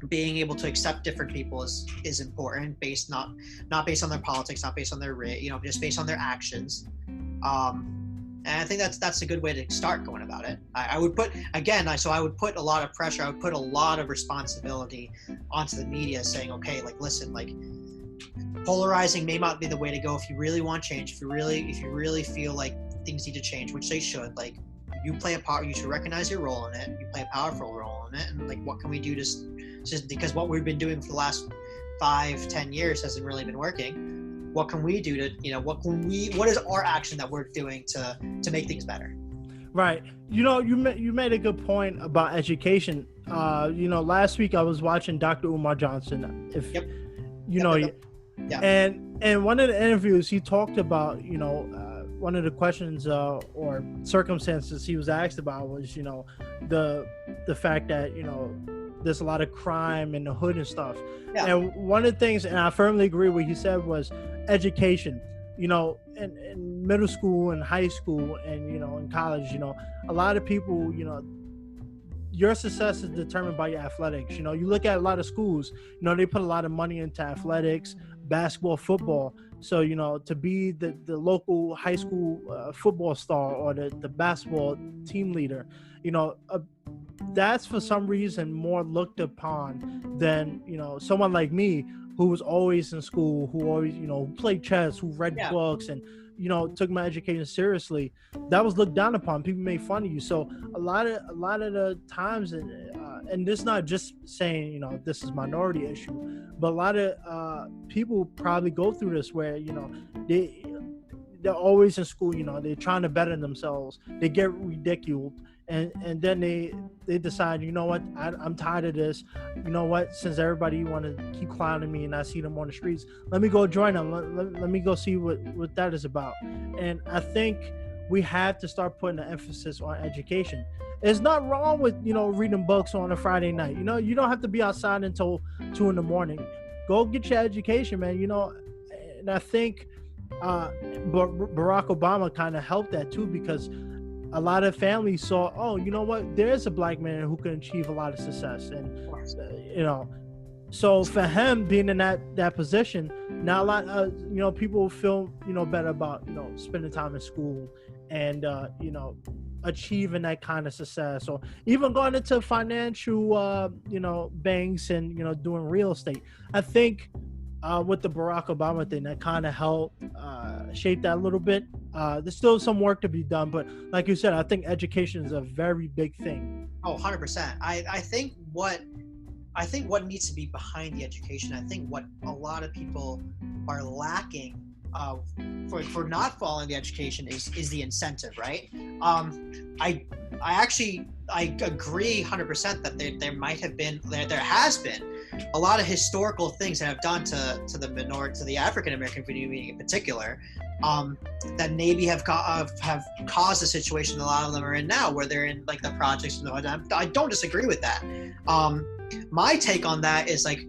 being able to accept different people is important, based not based on their politics, not based on their just based on their actions. And I think that's a good way to start going about it. I would put a lot of pressure. I would put a lot of responsibility onto the media, saying, okay, like, listen, like, polarizing may not be the way to go if you really want change. If you really feel like things need to change, which they should, like, you play a part. You should recognize your role in it. You play a powerful role in it, and like, what can we do just because what we've been doing for the last 5-10 years hasn't really been working. What can we do to, what is our action that we're doing to make things better? Right. You made a good point about education. Last week I was watching Dr. Umar Johnson. And one of the interviews he talked about, one of the questions or circumstances he was asked about was, the fact that, there's a lot of crime in the hood and stuff. Yeah. And one of the things, and I firmly agree with what he said, was education. In middle school and high school and, in college, a lot of people, your success is determined by your athletics. You look at a lot of schools, they put a lot of money into athletics, basketball, football. So, to be the local high school football star or the basketball team leader, that's for some reason more looked upon than, someone like me who was always in school, who always, played chess, who read books and, took my education seriously. That was looked down upon. People made fun of you. So a lot of the times, and this not just saying, this is minority issue, but a lot of people probably go through this where, they're always in school, they're trying to better themselves. They get ridiculed. And then they decide, I'm tired of this. Since everybody want to keep clowning me and I see them on the streets, let me go join them. Let me go see what that is about. And I think we have to start putting an emphasis on education. It's not wrong with, reading books on a Friday night. You don't have to be outside until 2 a.m. Go get your education, man. And I think Barack Obama kind of helped that too, because a lot of families saw, there's a black man who can achieve a lot of success. And, so for him being in that position, now a lot, people feel, better about, spending time in school and, achieving that kind of success, or even going into financial, banks and, doing real estate. I think with the Barack Obama thing, that kind of helped shape that a little bit. There's still some work to be done, but like you said, I think education is a very big thing. Oh, 100%. I think what needs to be behind the education, I think what a lot of people are lacking for not following the education is the incentive, right? I agree 100% that there has been a lot of historical things that have done to the African American community in particular, that maybe have caused the situation a lot of them are in now, where they're in like the projects and I don't disagree with that. My take on that is, like,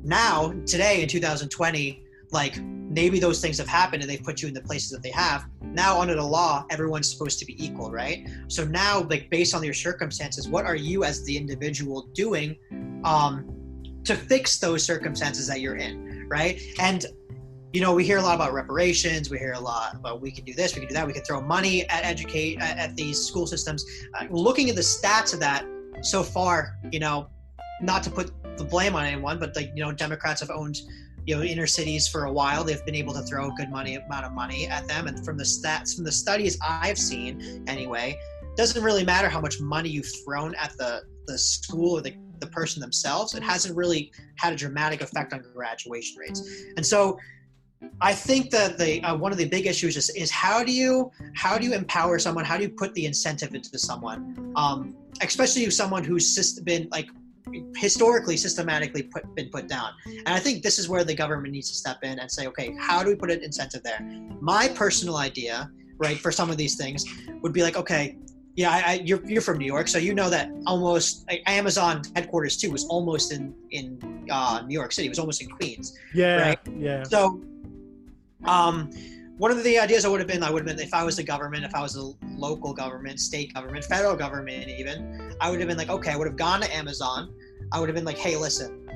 now today in 2020, like, maybe those things have happened and they've put you in the places that they have. Now, under the law, everyone's supposed to be equal, right? So now, like, based on your circumstances, what are you as the individual doing to fix those circumstances that you're in, right? And, we hear a lot about reparations. We hear a lot about we can do this, we can do that. We can throw money at these school systems. Looking at the stats of that so far, not to put the blame on anyone, but, like, Democrats have owned inner cities for a while. They've been able to throw a good amount of money at them. And from the studies I've seen anyway, doesn't really matter how much money you've thrown at the school or the person themselves. It hasn't really had a dramatic effect on graduation rates. And so I think that one of the big issues is how do you empower someone? How do you put the incentive into someone, especially someone who's been, like, historically systematically been put down? And I think this is where the government needs to step in and say, okay, how do we put an incentive there? My personal idea, right, for some of these things would be like, okay, you're from New York, so that almost Amazon headquarters too was almost in New York City. It was almost in Queens. Yeah, right? Yeah. So one of the ideas I would have been if I was the government, if I was a local government, state government, federal government even, I would have been like, okay, I would have gone to Amazon. I would have been like, hey, listen,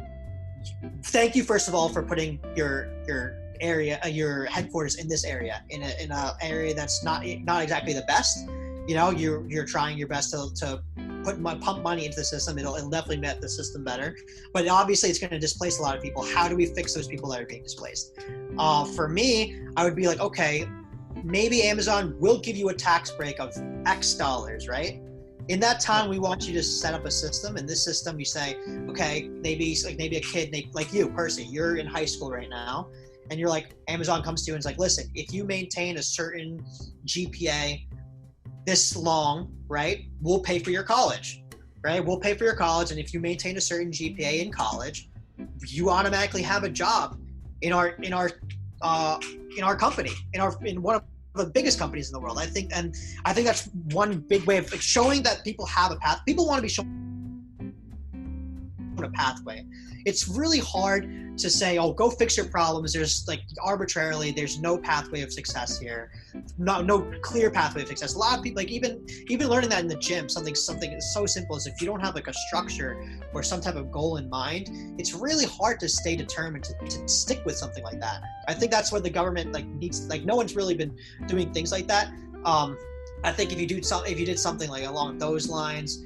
thank you first of all for putting your area, your headquarters in this area, in a area that's not exactly the best. You know, you're trying your best to pump money into the system. It'll definitely make the system better, but obviously it's going to displace a lot of people. How do we fix those people that are being displaced? For me, I would be like, okay, maybe Amazon will give you a tax break of X dollars, right? In that time, we want you to set up a system. In this system, you say, okay, maybe a kid like you, Percy, you're in high school right now, and you're like, Amazon comes to you and is like, listen, if you maintain a certain GPA this long, right, we'll pay for your college, right? We'll pay for your college, and if you maintain a certain GPA in college, you automatically have a job in our company, in one of the biggest companies in the world. I think that's one big way of showing that people have a path. People want to be shown a pathway. It's really hard to say, oh, go fix your problems. There's like arbitrarily, there's no pathway of success here. No clear pathway of success. A lot of people, like even learning that in the gym, something so simple as if you don't have like a structure or some type of goal in mind, it's really hard to stay determined to stick with something like that. I think that's what the government needs. No one's really been doing things like that. I think if you did something like along those lines,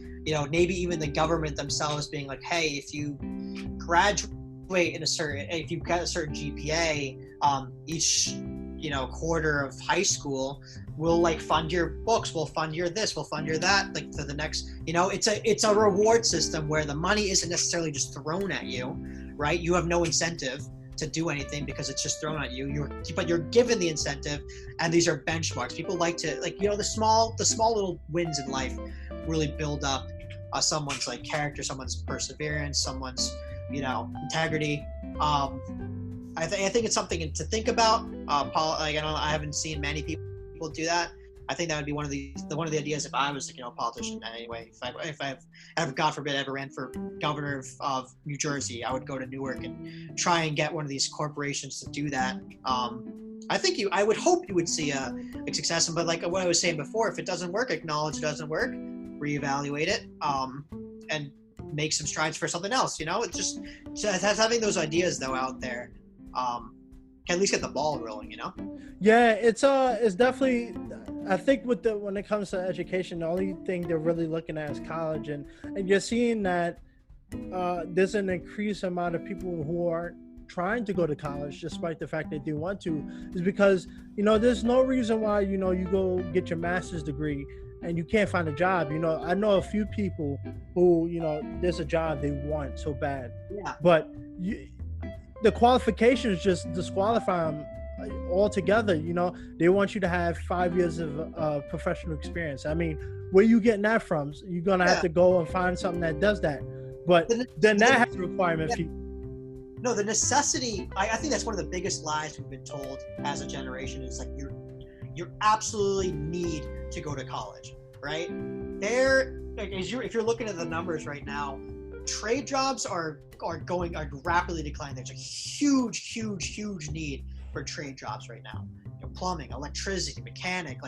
maybe even the government themselves being like, hey, if you graduate if you've got a certain GPA, each quarter of high school, we'll fund your books, we'll fund your this, we'll fund your that, for the next, it's a reward system where the money isn't necessarily just thrown at you, right? You have no incentive to do anything because it's just thrown at you. But you're given the incentive, and these are benchmarks. People like to the small little wins in life really build up someone's character, someone's perseverance, someone's integrity. I think it's something to think about. I haven't seen many people do that. I think that would be one of the ideas if I was a politician anyway. If I ever, God forbid, ever ran for governor of New Jersey, I would go to Newark and try and get one of these corporations to do that. I would hope you would see a success. But like what I was saying before, if it doesn't work, acknowledge it doesn't work, reevaluate it, and make some strides for something else. It's just having those ideas though out there can at least get the ball rolling. Yeah, it's definitely. I think when it comes to education, the only thing they're really looking at is college, and you're seeing that there's an increased amount of people who aren't trying to go to college despite the fact that they want to, is because there's no reason why you go get your master's degree and you can't find a job. I know a few people who there's a job they want so bad, but the qualifications just disqualify them altogether. They want you to have 5 years of professional experience. I mean, where you getting that from? You're gonna have to go and find something that does that, but then that has a requirement fee. No, the necessity, I think that's one of the biggest lies we've been told as a generation, is you absolutely need to go to college, right? If you're looking at the numbers right now, trade jobs are rapidly declining. There's a huge need for trade jobs right now. Plumbing, electricity, mechanic.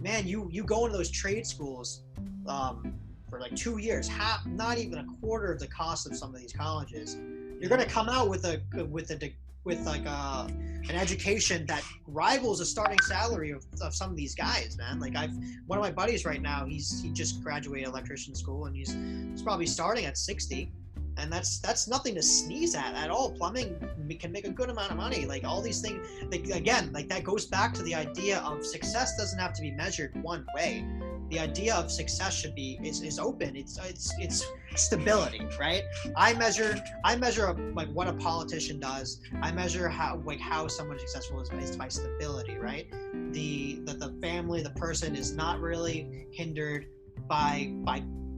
Man, you go into those trade schools for 2 years, not even a quarter of the cost of some of these colleges. You're going to come out with an education that rivals the starting salary of some of these guys, man. One of my buddies right now, he just graduated electrician school, and he's probably starting at 60, and that's nothing to sneeze at all. Plumbing can make a good amount of money. All these things, that goes back to the idea of success doesn't have to be measured one way. The idea of success is open. It's stability, right? I measure what a politician does. I measure how someone successful is by stability, right? The family, the person is not really hindered by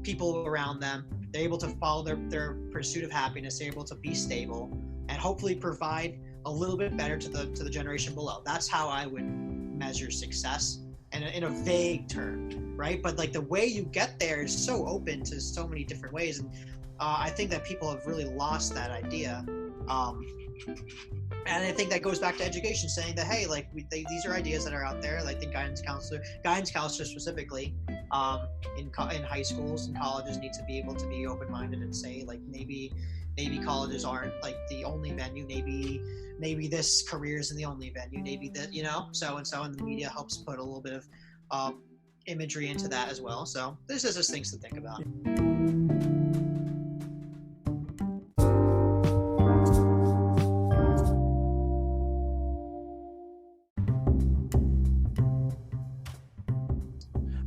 people around them. They're able to follow their pursuit of happiness. They're able to be stable and hopefully provide a little bit better to the generation below. That's how I would measure success, and in a vague term, right? But the way you get there is so open to so many different ways, and I think that people have really lost that idea. And I think that goes back to education, saying that, hey, like these are ideas that are out there. Like the guidance counselor specifically, in high schools and colleges need to be able to be open-minded and say, like, maybe colleges aren't like the only venue. Maybe this career isn't the only venue. Maybe that, so and the media helps put a little bit of imagery into that as well. So there's just things to think about.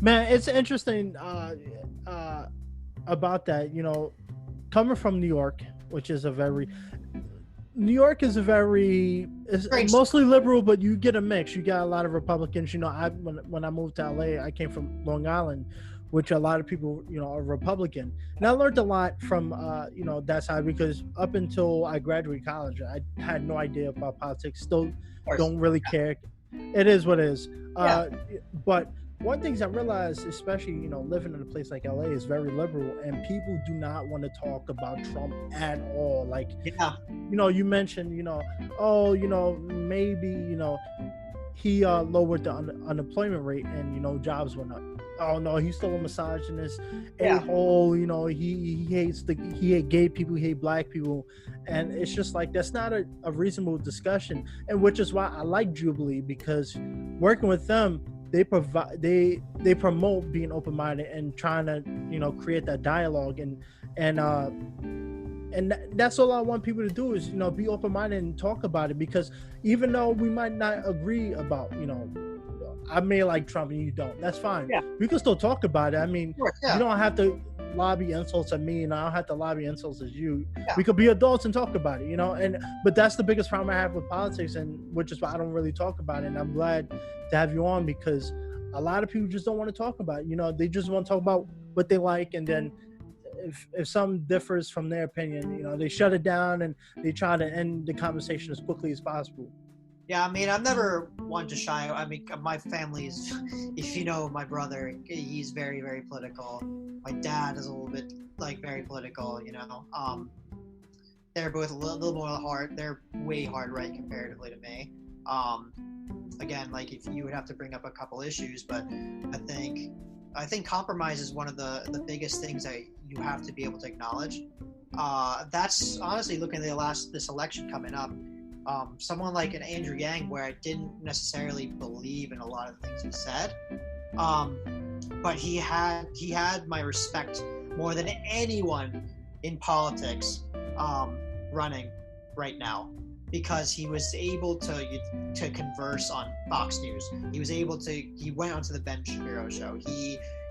Man, it's interesting about that. Coming from New York, which is it's mostly liberal, but you get a mix. You got a lot of Republicans. When I moved to LA, I came from Long Island, which a lot of people, are Republican. And I learned a lot from, that side, because up until I graduated college, I had no idea about politics. Still don't really care. It is what it is. But one thing I realized, especially, living in a place like LA, is very liberal, and people do not want to talk about Trump at all. Like, you mentioned, maybe, he lowered the unemployment rate and, jobs went up. Oh no, he's still a misogynist, a-hole, he hates he hate gay people, he hate black people. And it's just like, that's not a reasonable discussion. And which is why I like Jubilee, because working with them, they promote being open-minded and trying to, create that dialogue, and that's all I want people to do is, be open-minded and talk about it, because even though we might not agree about, I may like Trump and you don't, that's fine. We can still talk about it. I mean, you don't have to lobby insults at me, and I don't have to lobby insults at you. We could be adults and talk about it, but that's the biggest problem I have with politics, and which is why I don't really talk about it. And I'm glad to have you on, because a lot of people just don't want to talk about it. They just want to talk about what they like, and then if something differs from their opinion, they shut it down and they try to end the conversation as quickly as possible. Yeah, I mean, I'm never one to shy. I mean, my family is, if you know my brother, he's very, very political. My dad is a little bit, very political, They're both a little more hard. They're way hard right comparatively to me. Again, if you would have to bring up a couple issues, but I think compromise is one of the biggest things that you have to be able to acknowledge. That's honestly, looking at this election coming up, someone like an Andrew Yang, where I didn't necessarily believe in a lot of things he said, but he had my respect more than anyone in politics running right now, because he was able to converse on Fox News. He went onto the Ben Shapiro show.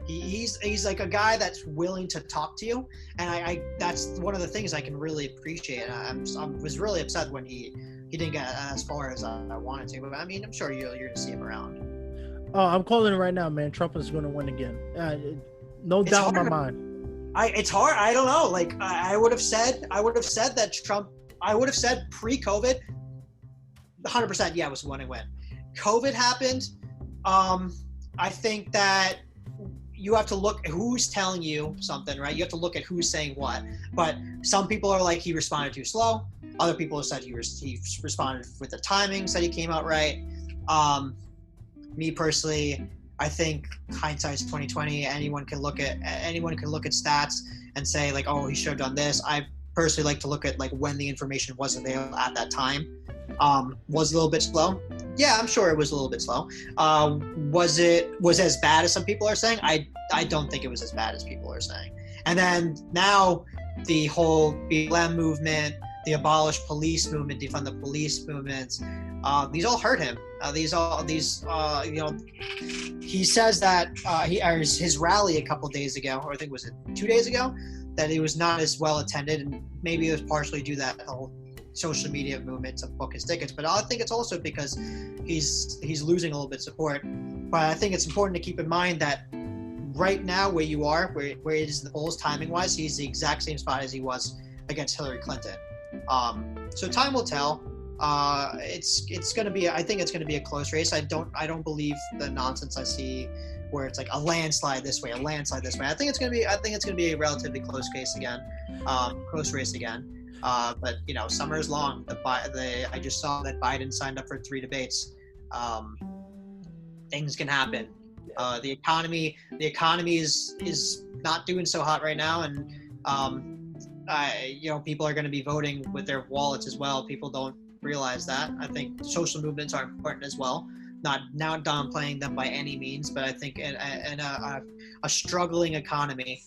He's like a guy that's willing to talk to you, and I that's one of the things I can really appreciate. I was really upset when he didn't get as far as I wanted to, but I mean, I'm sure you're gonna see him around. Oh, I'm calling it right now, man. Trump is gonna win again. No doubt in my mind. It's hard. I don't know. I would have said that Trump. I would have said pre-COVID, 100%. Yeah, was going to win. COVID happened. I think that you have to look at who's telling you something, right? You have to look at who's saying what. But some people are like, he responded too slow. Other people have said he responded with the timing, said he came out right. Me personally, I think hindsight's 2020. Anyone can look at stats and say oh, he should have done this. I personally like to look at when the information was available at that time. Was a little bit slow. Yeah, I'm sure it was a little bit slow. Was as bad as some people are saying? I don't think it was as bad as people are saying. And then now the whole BLM movement, the abolish police movement, defund the police movements, these all hurt him. He says that his rally a couple days ago, or I think was it 2 days ago, that it was not as well attended, and maybe it was partially due to that whole social media movement to book his tickets. But I think it's also because he's losing a little bit of support. But I think it's important to keep in mind that right now, where you are, where it is in the polls timing wise, he's the exact same spot as he was against Hillary Clinton. So time will tell. It's going to be, I think it's going to be a close race. I don't believe the nonsense I see where it's a landslide this way, a landslide this way. I think it's going to be a relatively close race again. But summer is long. I just saw that Biden signed up for 3 debates. Things can happen. The economy is not doing so hot right now, and people are going to be voting with their wallets as well. People don't realize that. I think social movements are important as well. Not now downplaying them by any means, but I think in a struggling economy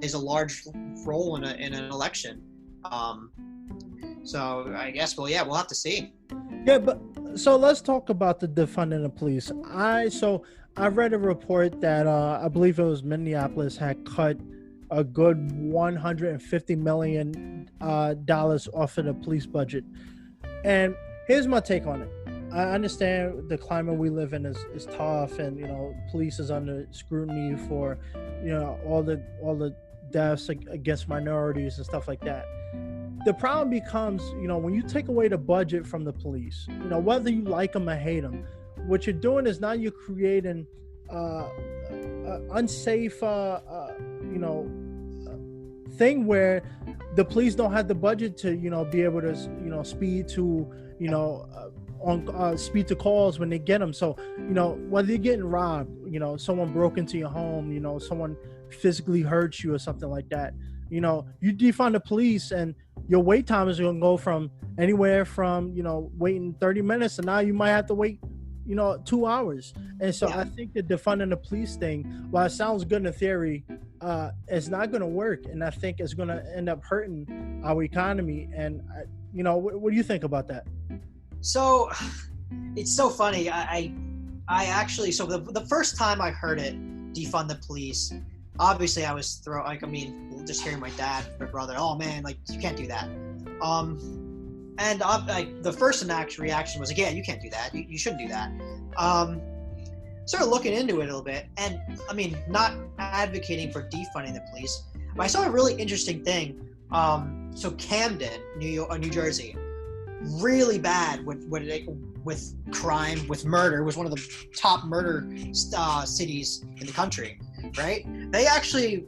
is a large role in an election. So I guess we'll have to see. Yeah, but so let's talk about the defunding of police. I read a report that I believe it was Minneapolis had cut a good $150 million off of the police budget. And here's my take on it. I understand the climate we live in is tough, and police is under scrutiny for all the deaths against minorities and stuff like that. The problem becomes, when you take away the budget from the police, whether you like them or hate them, what you're doing is now you're creating unsafe, thing where the police don't have the budget to, be able to, speed to, speed to calls when they get them. So, whether you're getting robbed, someone broke into your home, someone physically hurt you or something like that, you defund the police and your wait time is going to go from anywhere from, waiting 30 minutes, and now you might have to wait, 2 hours. And so I think the defunding the police thing, while it sounds good in theory, it's not going to work. And I think it's going to end up hurting our economy. And, what do you think about that? So it's so funny. I actually, so the first time I heard it, defund the police, obviously I was just hearing my dad, my brother, oh man, like you can't do that. And the first reaction was like, yeah, you can't do that. You shouldn't do that. Started looking into it a little bit, and not advocating for defunding the police, but I saw a really interesting thing. So Camden, New Jersey, really bad with crime, with murder, was one of the top murder cities in the country, right? They actually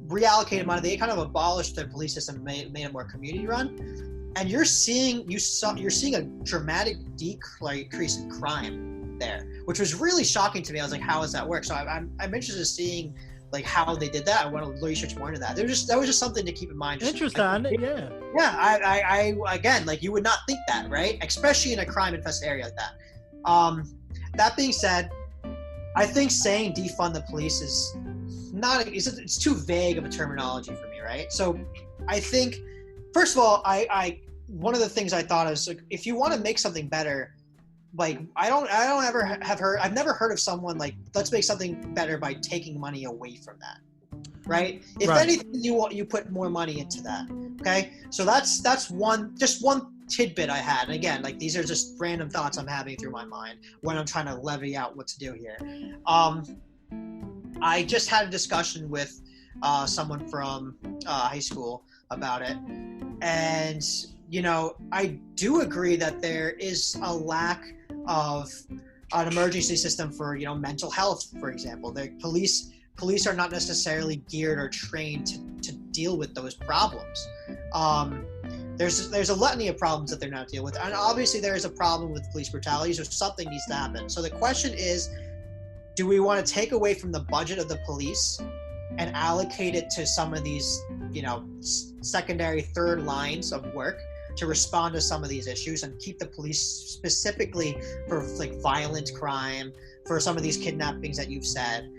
reallocated money. They kind of abolished their police system, made it more community run, and you're seeing a dramatic decrease in crime there, which was really shocking to me. I was like, how does that work? So I'm interested in seeing like how they did that. I want to research more into that. That was just something to keep in mind. Interesting, yeah. Yeah, I again, like you would not think that, right? Especially in a crime-infested area like that. That being said, I think saying defund the police is not, it's too vague of a terminology for me, right? So I think, first of all, I one of the things I thought is, like, if you want to make something better, like I've never heard of someone like, let's make something better by taking money away from that, right? If anything, you put more money into that. Okay, so that's one tidbit I had. And again, like these are just random thoughts I'm having through my mind when I'm trying to levy out what to do here. I just had a discussion with someone from high school about it, and I do agree that there is a lack of an emergency system for mental health, for example. The police are not necessarily geared or trained to deal with those problems. There's a litany of problems that they're not dealing with, and obviously there is a problem with police brutality, so something needs to happen. So the question is, do we want to take away from the budget of the police and allocate it to some of these secondary, third lines of work to respond to some of these issues and keep the police specifically for like violent crime, for some of these kidnappings that you've said?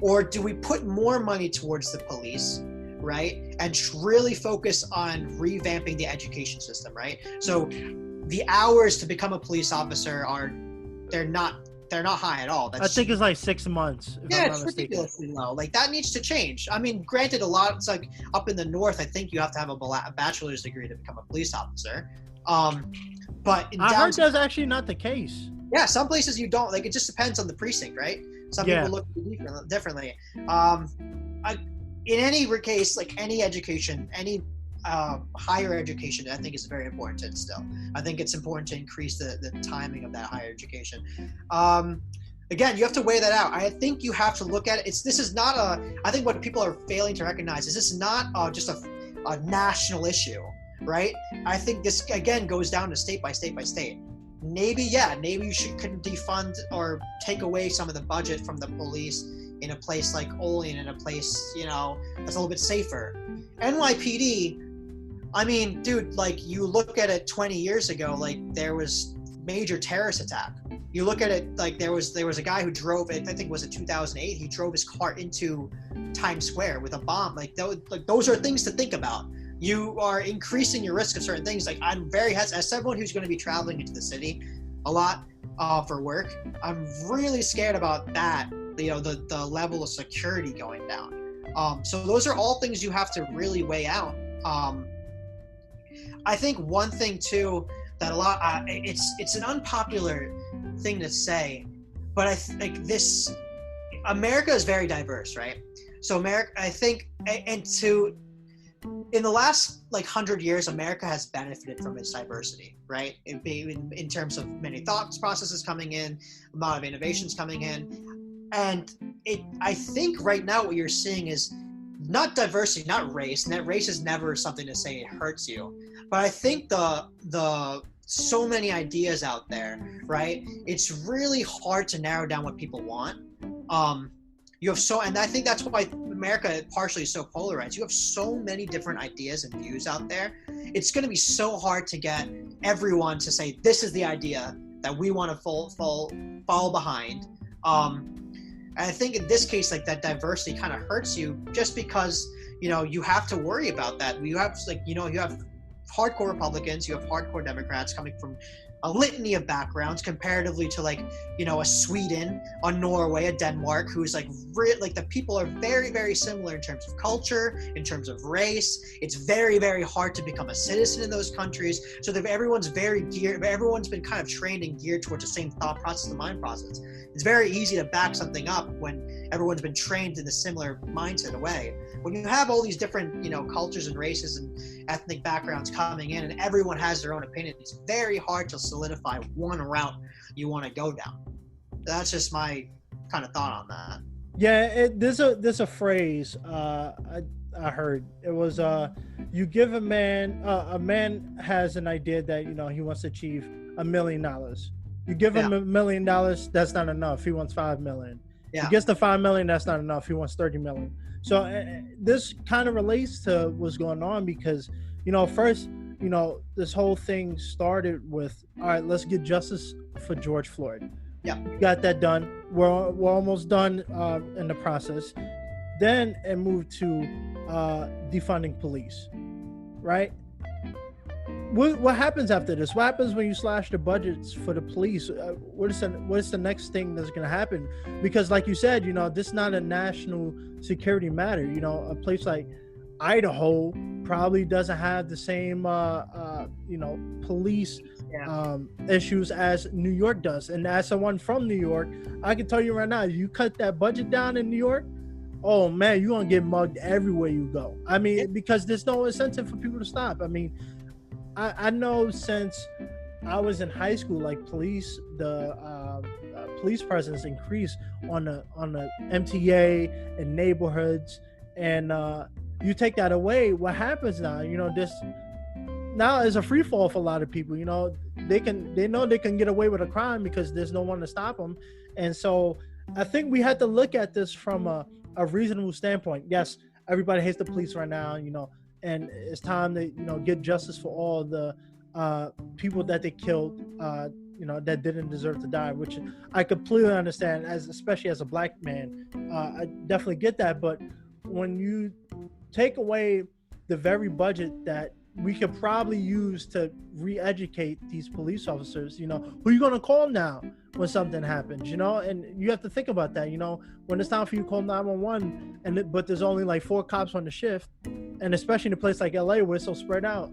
Or do we put more money towards the police, right? And really focus on revamping the education system, right? So the hours to become a police officer they're not high at all. I think it's like 6 months. Yeah, it's ridiculously low. Like that needs to change. I mean, granted, it's like up in the north, I think you have to have a bachelor's degree to become a police officer. But I heard that's actually not the case. Yeah, some places you don't. Like it just depends on the precinct, right? Some people look differently. In any case, like any education, any higher education, I think is very important still. I think it's important to increase the timing of that higher education. Again, you have to weigh that out. I think you have to look at it. This is not I think what people are failing to recognize is this is not just a national issue, right? I think this again goes down to state by state by state. Maybe you couldn't defund or take away some of the budget from the police in a place like Olean, in a place, you know, that's a little bit safer. NYPD, I mean, dude, like, you look at it 20 years ago, like, there was major terrorist attack. You look at it, like, there was a guy who drove it, I think was it 2008, he drove his car into Times Square with a bomb. Like, those are things to think about. You are increasing your risk of certain things. Like, I'm very hesitant, as someone who's going to be traveling into the city a lot for work, I'm really scared about that, you know, the level of security going down. So those are all things you have to really weigh out. I think one thing too that a lot it's an unpopular thing to say, but I think America is very diverse, right? So America, I think, in the last like 100 years, America has benefited from its diversity, right? In terms of many thought processes coming in, a lot of innovations coming in, and I think right now what you're seeing is not diversity, not race. And that race is never something to say it hurts you. But I think the so many ideas out there, right? It's really hard to narrow down what people want. And I think that's why America partially is so polarized. You have so many different ideas and views out there. It's going to be so hard to get everyone to say, this is the idea that we want to fall behind. I think in this case, like, that diversity kind of hurts you just because, you know, you have to worry about that. You have, like, you know, you have hardcore Republicans, you have hardcore Democrats coming from a litany of backgrounds comparatively to, like, you know, a Sweden, a Norway, a Denmark, who's like the people are very, very similar in terms of culture, in terms of race. It's very, very hard to become a citizen in those countries. So that everyone's been kind of trained and geared towards the same thought process, the mind process. It's very easy to back something up when everyone's been trained in a similar mindset way. When you have all these different, you know, cultures and races and ethnic backgrounds coming in and everyone has their own opinion, it's very hard to solidify one route you want to go down. That's just my kind of thought on that. Yeah, there's a phrase I heard. It was you give a man has an idea that, you know, he wants to achieve $1 million. You give him $1 million, that's not enough. He wants 5 million. Yeah. He gets to 5 million, that's not enough. He wants 30 million. So this kind of relates to what's going on because, you know, first, you know, this whole thing started with, all right, let's get justice for George Floyd. Yeah, we got that done. We're almost done in the process. Then it moved to defunding police, right? What happens after this? What happens when you slash the budgets for the police? What is the next thing that's going to happen? Because, like you said, you know, this is not a national security matter. You know, a place like Idaho probably doesn't have the same, you know, police issues as New York does. And as someone from New York, I can tell you right now, you cut that budget down in New York, oh man, you're going to get mugged everywhere you go. I mean, because there's no incentive for people to stop. I mean, I know since I was in high school, like police presence increased on the MTA and neighborhoods, and you take that away, what happens now? You know, this now is a free fall for a lot of people. You know, they know they can get away with a crime because there's no one to stop them, and so I think we had to look at this from a reasonable standpoint. Yes, everybody hates the police right now, you know. And it's time to, you know, get justice for all the people that they killed, you know, that didn't deserve to die, which I completely understand, especially as a black man. I definitely get that. But when you take away the very budget that we could probably use to re-educate these police officers, you know, who are you going to call now when something happens, you know? And you have to think about that, you know, when it's time for you to call 911 but there's only like 4 cops on the shift, and especially in a place like LA where it's so spread out,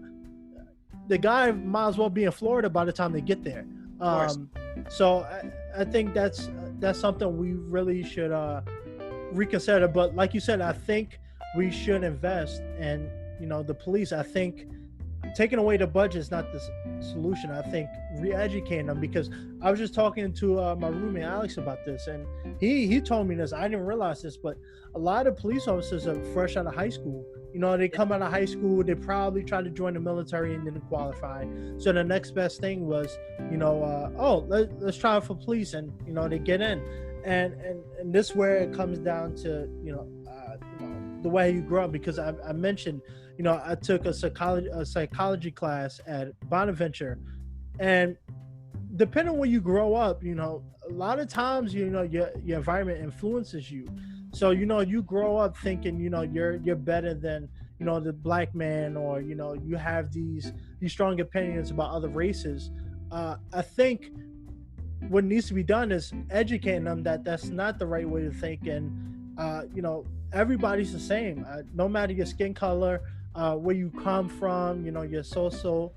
the guy might as well be in Florida by the time they get there. So I think that's something we really should reconsider. But like you said, I think we should invest in, you know, the police. I think taking away the budget is not the solution. I think re-educating them, because I was just talking to my roommate Alex about this, and he told me this. I didn't realize this, but a lot of police officers are fresh out of high school. You know, they come out of high school, they probably try to join the military and didn't qualify. So the next best thing was, you know, let's try for police, and you know, they get in, and this is where it comes down to, you know, the way you grow up. Because I mentioned, you know, I took a psychology class at Bonaventure, and depending on where you grow up, you know, a lot of times, you know, your environment influences you. So, you know, you grow up thinking, you know, you're better than, you know, the black man, or, you know, you have these strong opinions about other races. I think what needs to be done is educating them that that's not the right way to think. And, you know, everybody's the same, no matter your skin color, where you come from, you know, your social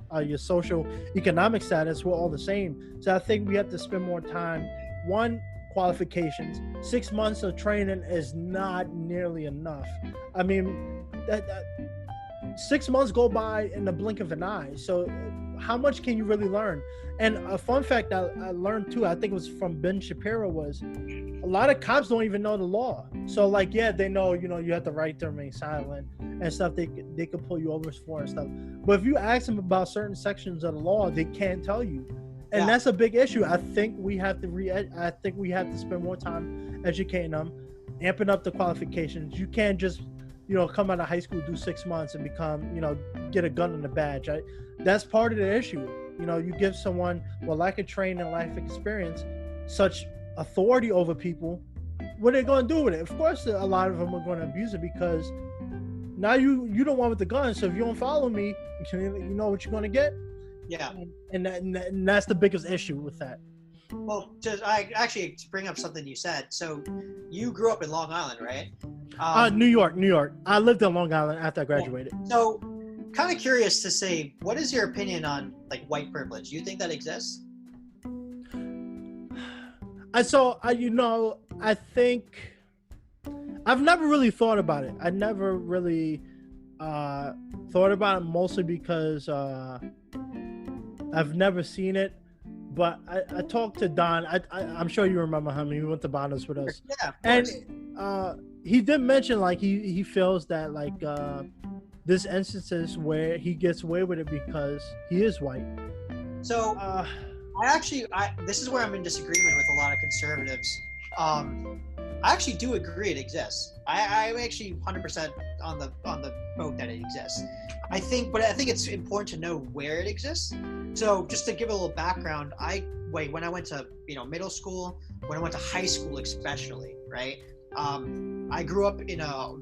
economic status, we're all the same. So I think we have to spend more time. One, qualifications. 6 months of training is not nearly enough. I mean, that 6 months go by in the blink of an eye. So how much can you really learn? And a fun fact I learned too, I think it was from Ben Shapiro, was a lot of cops don't even know the law. So like, yeah, they know, you know, you have the right to remain silent and stuff. They could pull you over for and stuff. But if you ask them about certain sections of the law, they can't tell you. And that's a big issue. I think we have to spend more time educating them, amping up the qualifications. You can't just, you know, come out of high school, do 6 months, and become, you know, get a gun and a badge. That's part of the issue. You know, you give someone, well, lack of training and life experience, such authority over people. What are they going to do with it? Of course, a lot of them are going to abuse it, because now you don't want with the gun. So if you don't follow me, you know what you're going to get. Yeah, and that's the biggest issue with that. Well, to bring up something you said. So you grew up in Long Island, right? New York. I lived in Long Island after I graduated. So, kind of curious to say, what is your opinion on like white privilege? Do you think that exists? I think I've never really thought about it. I never really thought about it, mostly because I've never seen it. But I talked to Don. I'm sure you remember him. He went to Bonus with us. Yeah, and he did mention like he feels that like this instances where he gets away with it because he is white. So this is where I'm in disagreement with a lot of conservatives. I actually do agree it exists. I'm actually 100% on the boat that it exists. I think it's important to know where it exists. So just to give a little background, when I went to middle school, when I went to high school especially, right? I grew up in a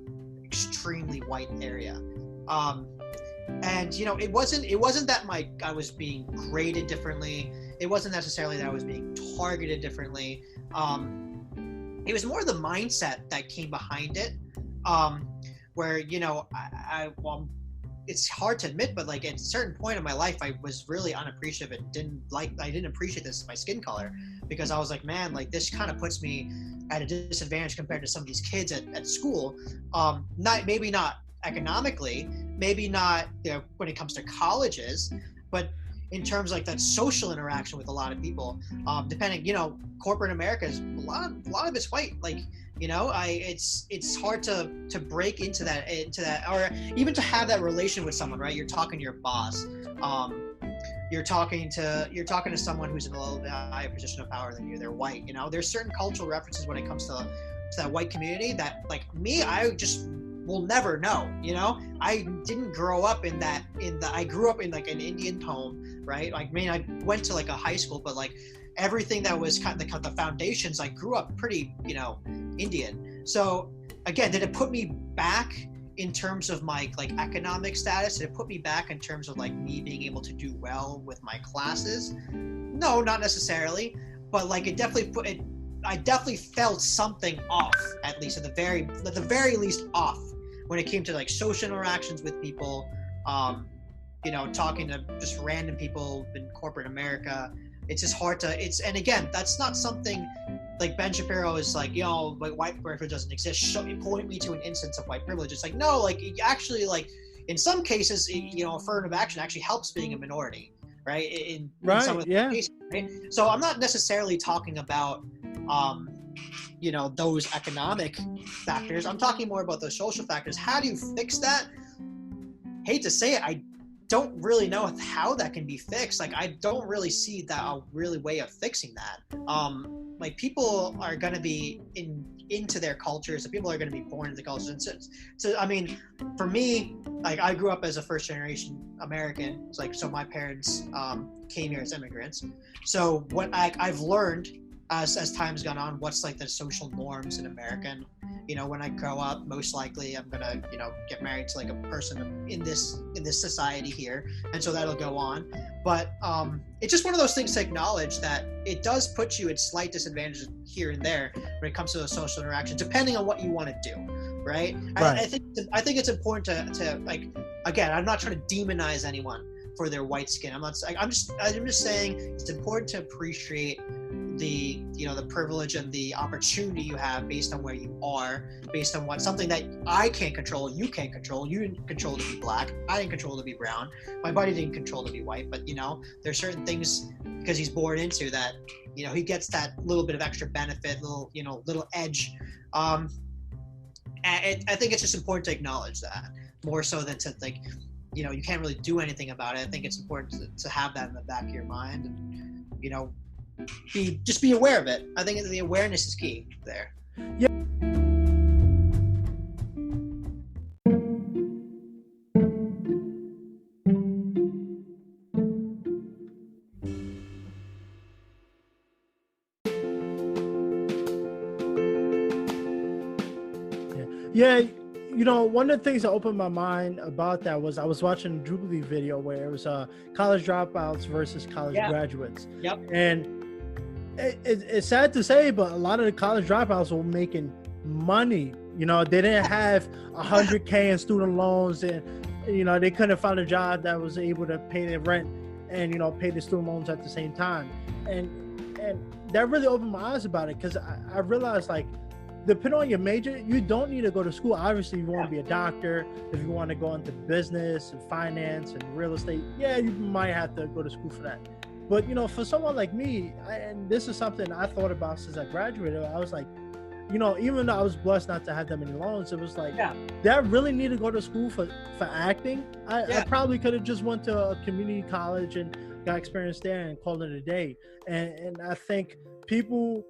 extremely white area, and it wasn't that I was being graded differently. It wasn't necessarily that I was being targeted differently. It was more the mindset that came behind it, where it's hard to admit, but like at a certain point in my life, I was really unappreciative and I didn't appreciate my skin color, because I was like, man, like this kind of puts me at a disadvantage compared to some of these kids at school. Maybe not economically, maybe not when it comes to colleges, but in terms like that social interaction with a lot of people, depending, corporate America is a lot of it's white. Like, it's hard to break into that, or even to have that relation with someone, right? You're talking to your boss. You're talking to someone who's in a little bit higher position of power than you. They're white. There's certain cultural references when it comes to that white community that, like me, I just will never know. I didn't grow up I grew up in like an Indian home, right? Like, I mean, I went to like a high school, but like everything that was kind of the foundations, I grew up pretty, Indian. So again, did it put me back in terms of my like economic status? Did it put me back in terms of like me being able to do well with my classes? No, not necessarily. But like I definitely felt something off, at least at the very least off, when it came to like social interactions with people, talking to just random people in corporate America. It's just hard to, and again, that's not something like Ben Shapiro is like, like white privilege doesn't exist. Point me to an instance of white privilege. It's like, no, like actually, like in some cases, affirmative action actually helps being a minority, right? In some of the cases, right? So I'm not necessarily talking about, those economic factors. I'm talking more about those social factors. How do you fix that? hate to say it, I don't really know how that can be fixed. Like, I don't really see that a really way of fixing that. Like, people are going to be into their cultures, and people are going to be born into cultures. And so I mean, for me, like, I grew up as a first generation American. It's like, so my parents came here as immigrants. So what I've learned as time's gone on, what's like the social norms in America. And, you know, when I grow up, most likely I'm gonna, you know, get married to like a person in this society here, and so that'll go on. But it's just one of those things to acknowledge that it does put you at slight disadvantages here and there when it comes to those social interactions, depending on what you want to do, right? I think it's important to like, again, I'm not trying to demonize anyone for their white skin. I'm just saying it's important to appreciate the, you know, the privilege and the opportunity you have based on where you are, based on something that I can't control, you can't control. You didn't control to be black, I didn't control to be brown, my buddy didn't control to be white. But, you know, there's certain things because he's born into that, you know, he gets that little bit of extra benefit, little edge. And I think it's just important to acknowledge that more so than to, like, you know, you can't really do anything about it. I think it's important to have that in the back of your mind, and, you know, be aware of it. I think the awareness is key there. Yeah. Yeah, you know, one of the things that opened my mind about that was I was watching a Jubilee video where it was college dropouts versus college graduates. Yep. And it's sad to say, but a lot of the college dropouts were making money. You know, they didn't have $100K in student loans, and, you know, they couldn't find a job that was able to pay their rent and, you know, pay the student loans at the same time. And that really opened my eyes about it, because I realized, like, depending on your major, you don't need to go to school. Obviously, if you want to be a doctor, if you want to go into business and finance and real estate, yeah, you might have to go to school for that. But, you know, for someone like me, and this is something I thought about since I graduated, I was like, you know, even though I was blessed not to have that many loans, it was like, did I really need to go to school for acting? I probably could have just went to a community college and got experience there and called it a day. And I think people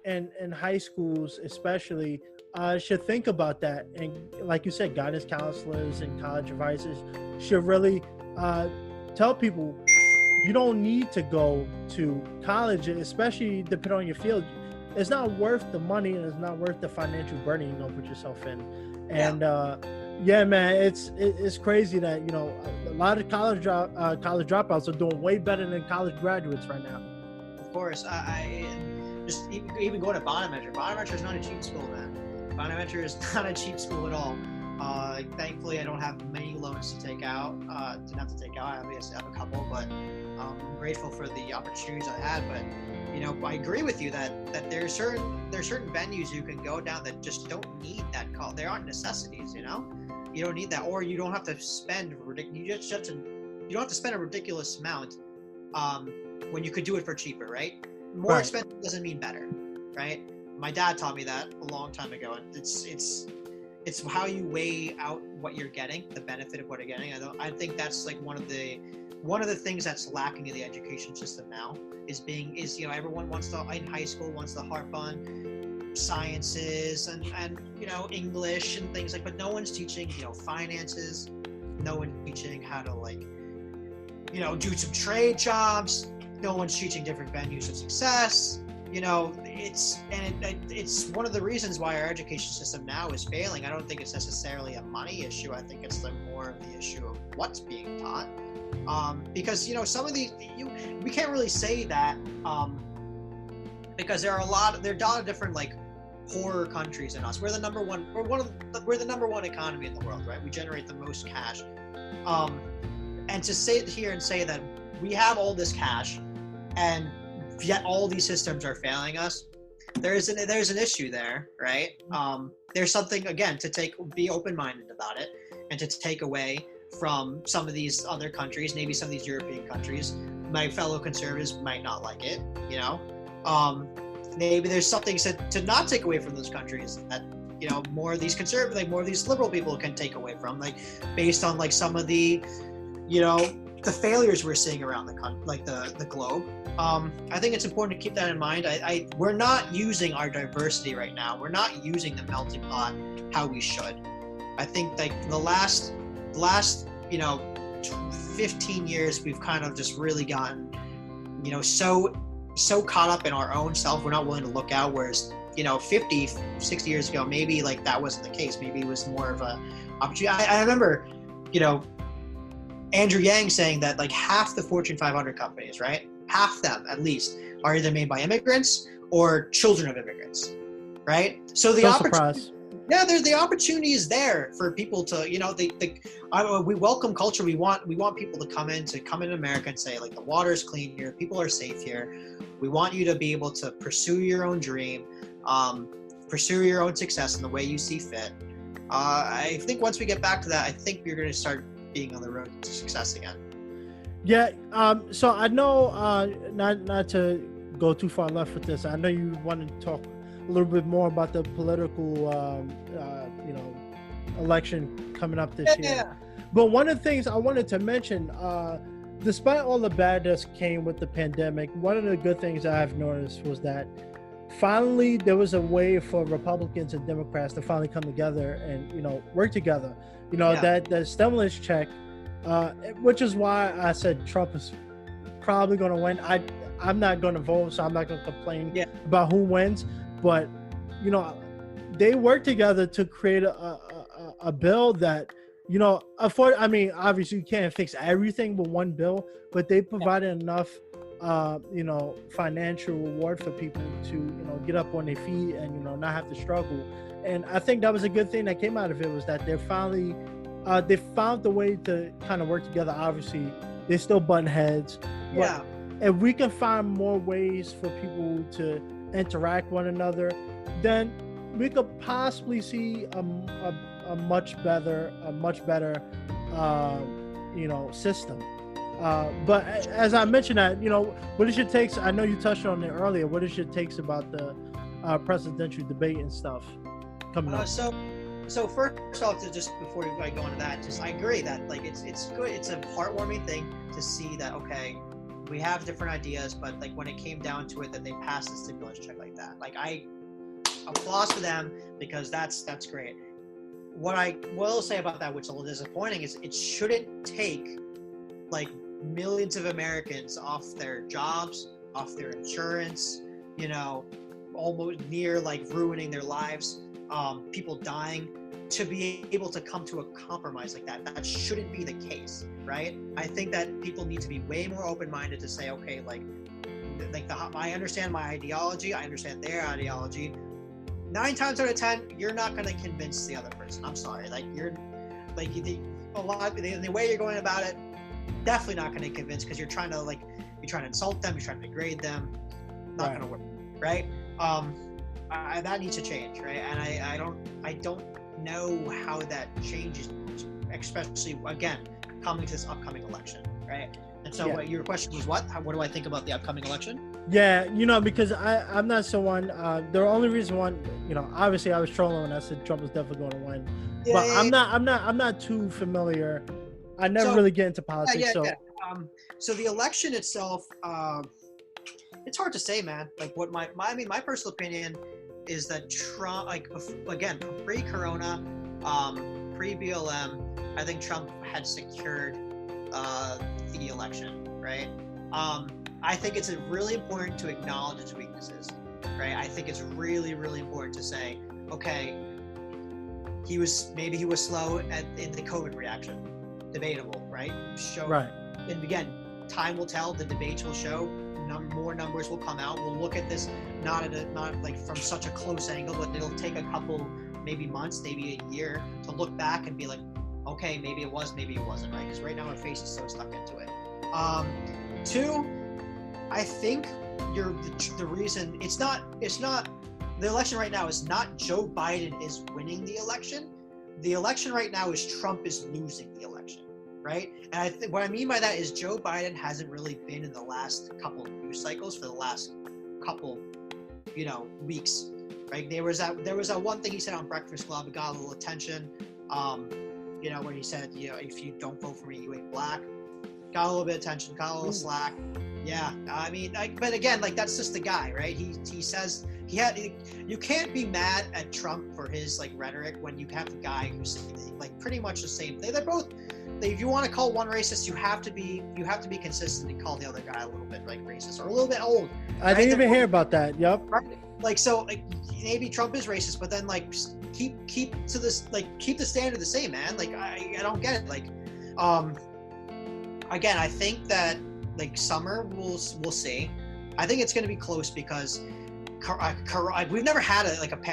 in high schools especially should think about that. And like you said, guidance counselors and college advisors should really tell people, you don't need to go to college, especially depending on your field. It's not worth the money, and it's not worth the financial burden you're gonna put yourself in. And yeah, man, it's crazy that, you know, a lot of college dropouts are doing way better than college graduates right now. Of course, I just even going to Bonaventure. Bonaventure is not a cheap school, man. Bonaventure is not a cheap school at all. Thankfully, I don't have many loans to take out. Didn't have to take out. I obviously have a couple, but I'm grateful for the opportunities I had. But, you know, I agree with you that there's certain venues you can go down that just don't need that call. There aren't necessities, you know. You don't need that, or you don't have to spend you don't have to spend a ridiculous amount when you could do it for cheaper, right? More expensive doesn't mean better, right? My dad taught me that a long time ago, and it's how you weigh out what you're getting, the benefit of what you're getting. I think that's like one of the things that's lacking in the education system now is you know, everyone in high school wants to harp on sciences and you know, English and things like, but no one's teaching, you know, finances. No one's teaching how to, like, you know, do some trade jobs. No one's teaching different venues of success. You know, it's one of the reasons why our education system now is failing. I don't think it's necessarily a money issue. I think it's more of the issue of what's being taught. Because, you know, some of these, we can't really say that because there are a lot of different, like, poorer countries than us. We're the number one economy in the world, right? We generate the most cash. And to sit here and say that we have all this cash and yet all these systems are failing us, there's an issue there, right? There's something, again, to be open-minded about it and to take away from some of these other countries, maybe some of these European countries. My fellow conservatives might not like it, you know. Maybe there's something to not take away from those countries that more of these conservative, like more of these liberal people can take away from, like based on like some of the, the failures we're seeing around the globe. I think it's important to keep that in mind. We're not using our diversity right now. We're not using the melting pot how we should. I think like the last 15 years, we've kind of just really gotten, so caught up in our own self, we're not willing to look out. Whereas, 50, 60 years ago, maybe like that wasn't the case. Maybe it was more of a opportunity. I remember, Andrew Yang saying that like half the Fortune 500 companies, right? Half them at least are either made by immigrants or children of immigrants, right? So the opportunity. Yeah, the opportunity is there for people to, we welcome culture. We want people to come in America and say like the water is clean here, people are safe here. We want you to be able to pursue your own dream, pursue your own success in the way you see fit. I think once we get back to that, I think you're going to start being on the road to success again. Yeah. So I know, not to go too far left with this, I know you want to talk a little bit more about the political, election coming up this year. Yeah. But one of the things I wanted to mention, despite all the badness came with the pandemic, one of the good things I've noticed was that finally there was a way for Republicans and Democrats to finally come together and, work together. That stimulus check, which is why I said Trump is probably going to win. I'm not going to vote, so I'm not going to complain about who wins. But, they work together to create a bill that, obviously you can't fix everything with one bill, but they provided enough, financial reward for people to, get up on their feet and, not have to struggle. And I think that was a good thing that came out of it, was that they're finally, they found the way to kind of work together. Obviously, they still butt heads. Yeah. If we can find more ways for people to interact one another, then we could possibly see a much better system. But as I mentioned that, what is your takes? I know you touched on it earlier. What is your takes about the presidential debate and stuff coming up? So first off, just before I go into that, I agree that like it's good. It's a heartwarming thing to see that, okay, we have different ideas, but like when it came down to it, that they passed the stimulus check like that. Like I applause to them, because that's great. What I will say about that, which is a little disappointing, is it shouldn't take like millions of Americans off their jobs, off their insurance, almost near like ruining their lives, people dying, to be able to come to a compromise like that. That shouldn't be the case, right? I think that people need to be way more open-minded to say, okay, I understand my ideology, I understand their ideology. 9 times out of 10, you're not going to convince the other person. I'm sorry. Like the way you're going about it, definitely not going to convince, because you're trying to insult them, you're trying to degrade them. Not going to work, right? That needs to change, right? And I don't know how that changes, especially again coming to this upcoming election, right? And so your question was what do I think about the upcoming election? Yeah, because I'm not someone, the only reason obviously I was trolling when I said Trump was definitely going to win, but I'm not too familiar. I never really get into politics. So the election itself, it's hard to say, man. Like what my personal opinion is that Trump, again, pre-corona, pre-BLM, I think Trump had secured the election, right? I think it's really important to acknowledge its weaknesses, right? I think it's really, really important to say, okay, he was slow in the COVID reaction, debatable, right? Right. And again, time will tell. The debates will show. More numbers will come out. We'll look at this not like from such a close angle, but it'll take a couple, maybe months, maybe a year to look back and be like, okay, maybe it was, maybe it wasn't, right? Because right now our face is so stuck into it. 2, I think the reason it's not the election right now is not Joe Biden is winning the election. The election right now is Trump is losing the election, right? And I think what I mean by that is Joe Biden hasn't really been in the last couple of news cycles for the last couple, weeks. right? There was that one thing he said on Breakfast Club. It got a little attention. Where he said, if you don't vote for me, you ain't black. Got a little bit of attention, got a little slack. Yeah, I mean, but again, like that's just the guy, right? He says you can't be mad at Trump for his like rhetoric when you have the guy who's like pretty much the same thing. They're both. If you want to call one racist, you have to be consistent and call the other guy a little bit like racist or a little bit old. I didn't even hear about that. Yep. Right? Like so, like maybe Trump is racist, but then like keep to this, like keep the standard the same, man. Like I don't get it. Like, again, I think that like summer we'll see. I think it's going to be close because we've never had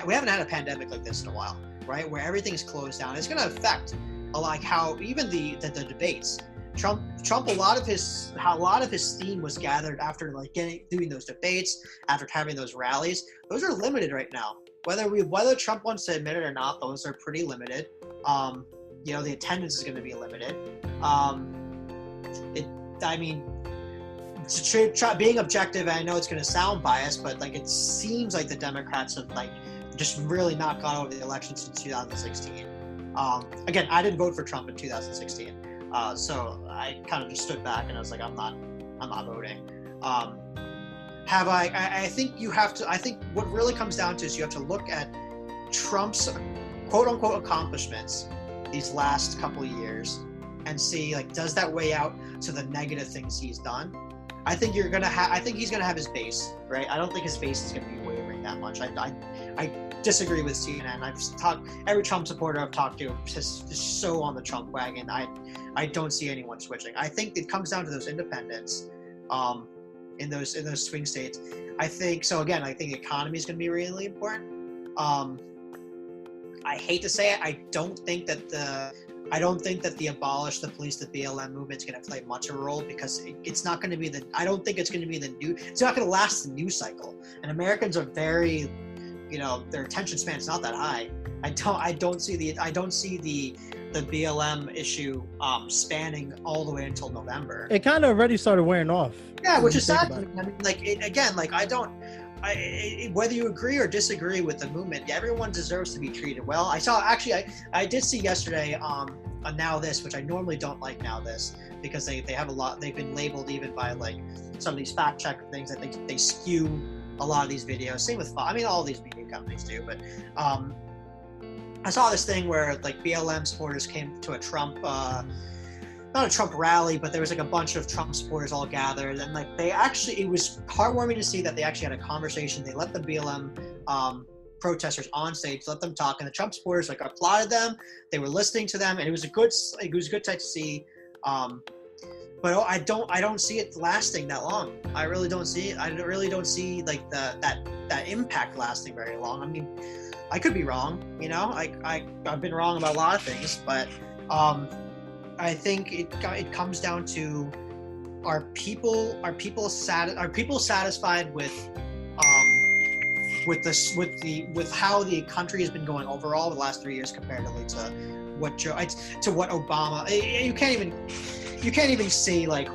we haven't had a pandemic like this in a while, right? Where everything's closed down. It's going to affect like how even the debates. Trump a lot of his steam was gathered after like doing those debates, after having those rallies. Those are limited right now. Whether Trump wants to admit it or not, those are pretty limited. The attendance is going to be limited. Being objective, I know it's going to sound biased, but like it seems like the Democrats have like just really not got over the election since 2016. Again, I didn't vote for Trump in 2016, so I kind of just stood back and I was like, I'm not voting. I think you have to. I think what really comes down to is you have to look at Trump's quote unquote accomplishments these last couple of years and see like, does that weigh out to the negative things he's done? I think he's gonna have his base, right? I don't think his base is gonna be wavering that much. I disagree with CNN. Every Trump supporter I've talked to is so on the Trump wagon. I don't see anyone switching. I think it comes down to those independents, in those swing states. I think so. Again, I think the economy is going to be really important. I hate to say it, I don't think that the abolish the police, the BLM movement is going to play much of a role because it's not going to be I don't think it's going to be it's not going to last the news cycle. And Americans are very, their attention span is not that high. I don't see the BLM issue spanning all the way until November. It kind of already started wearing off. Yeah, which is sad. I mean, whether you agree or disagree with the movement, everyone deserves to be treated well. I did see yesterday a Now This, which I normally don't like Now This because they have a lot. They've been labeled even by like some of these fact check things. I think they skew a lot of these videos. Same with all these media companies do, but. I saw this thing where like BLM supporters came to a Trump, not a Trump rally, but there was like a bunch of Trump supporters all gathered, and like it was heartwarming to see that they actually had a conversation. They let the BLM protesters on stage, let them talk, and the Trump supporters like applauded them. They were listening to them, and it was a good sight to see. But I don't see it lasting that long. I really don't see it. I really don't see like that impact lasting very long. I mean, I could be wrong, I've been wrong about a lot of things, but I think it comes down to are people satisfied with how the country has been going overall the last 3 years comparatively to what Obama. You can't even see like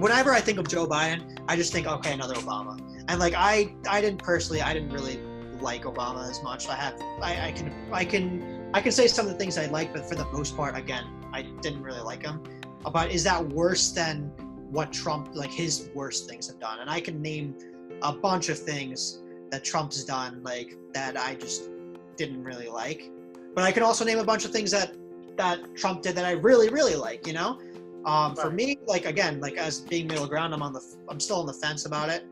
whenever I think of Joe Biden, I just think, okay, another Obama. And like I didn't really like Obama as much. I can say some of the things I like, but for the most part, again, I didn't really like him. But is that worse than what Trump, like his worst things have done? And I can name a bunch of things that Trump's done, like that I just didn't really like. But I can also name a bunch of things that Trump did that I really, really like. For me, like again, like as being middle ground, I'm still on the fence about it.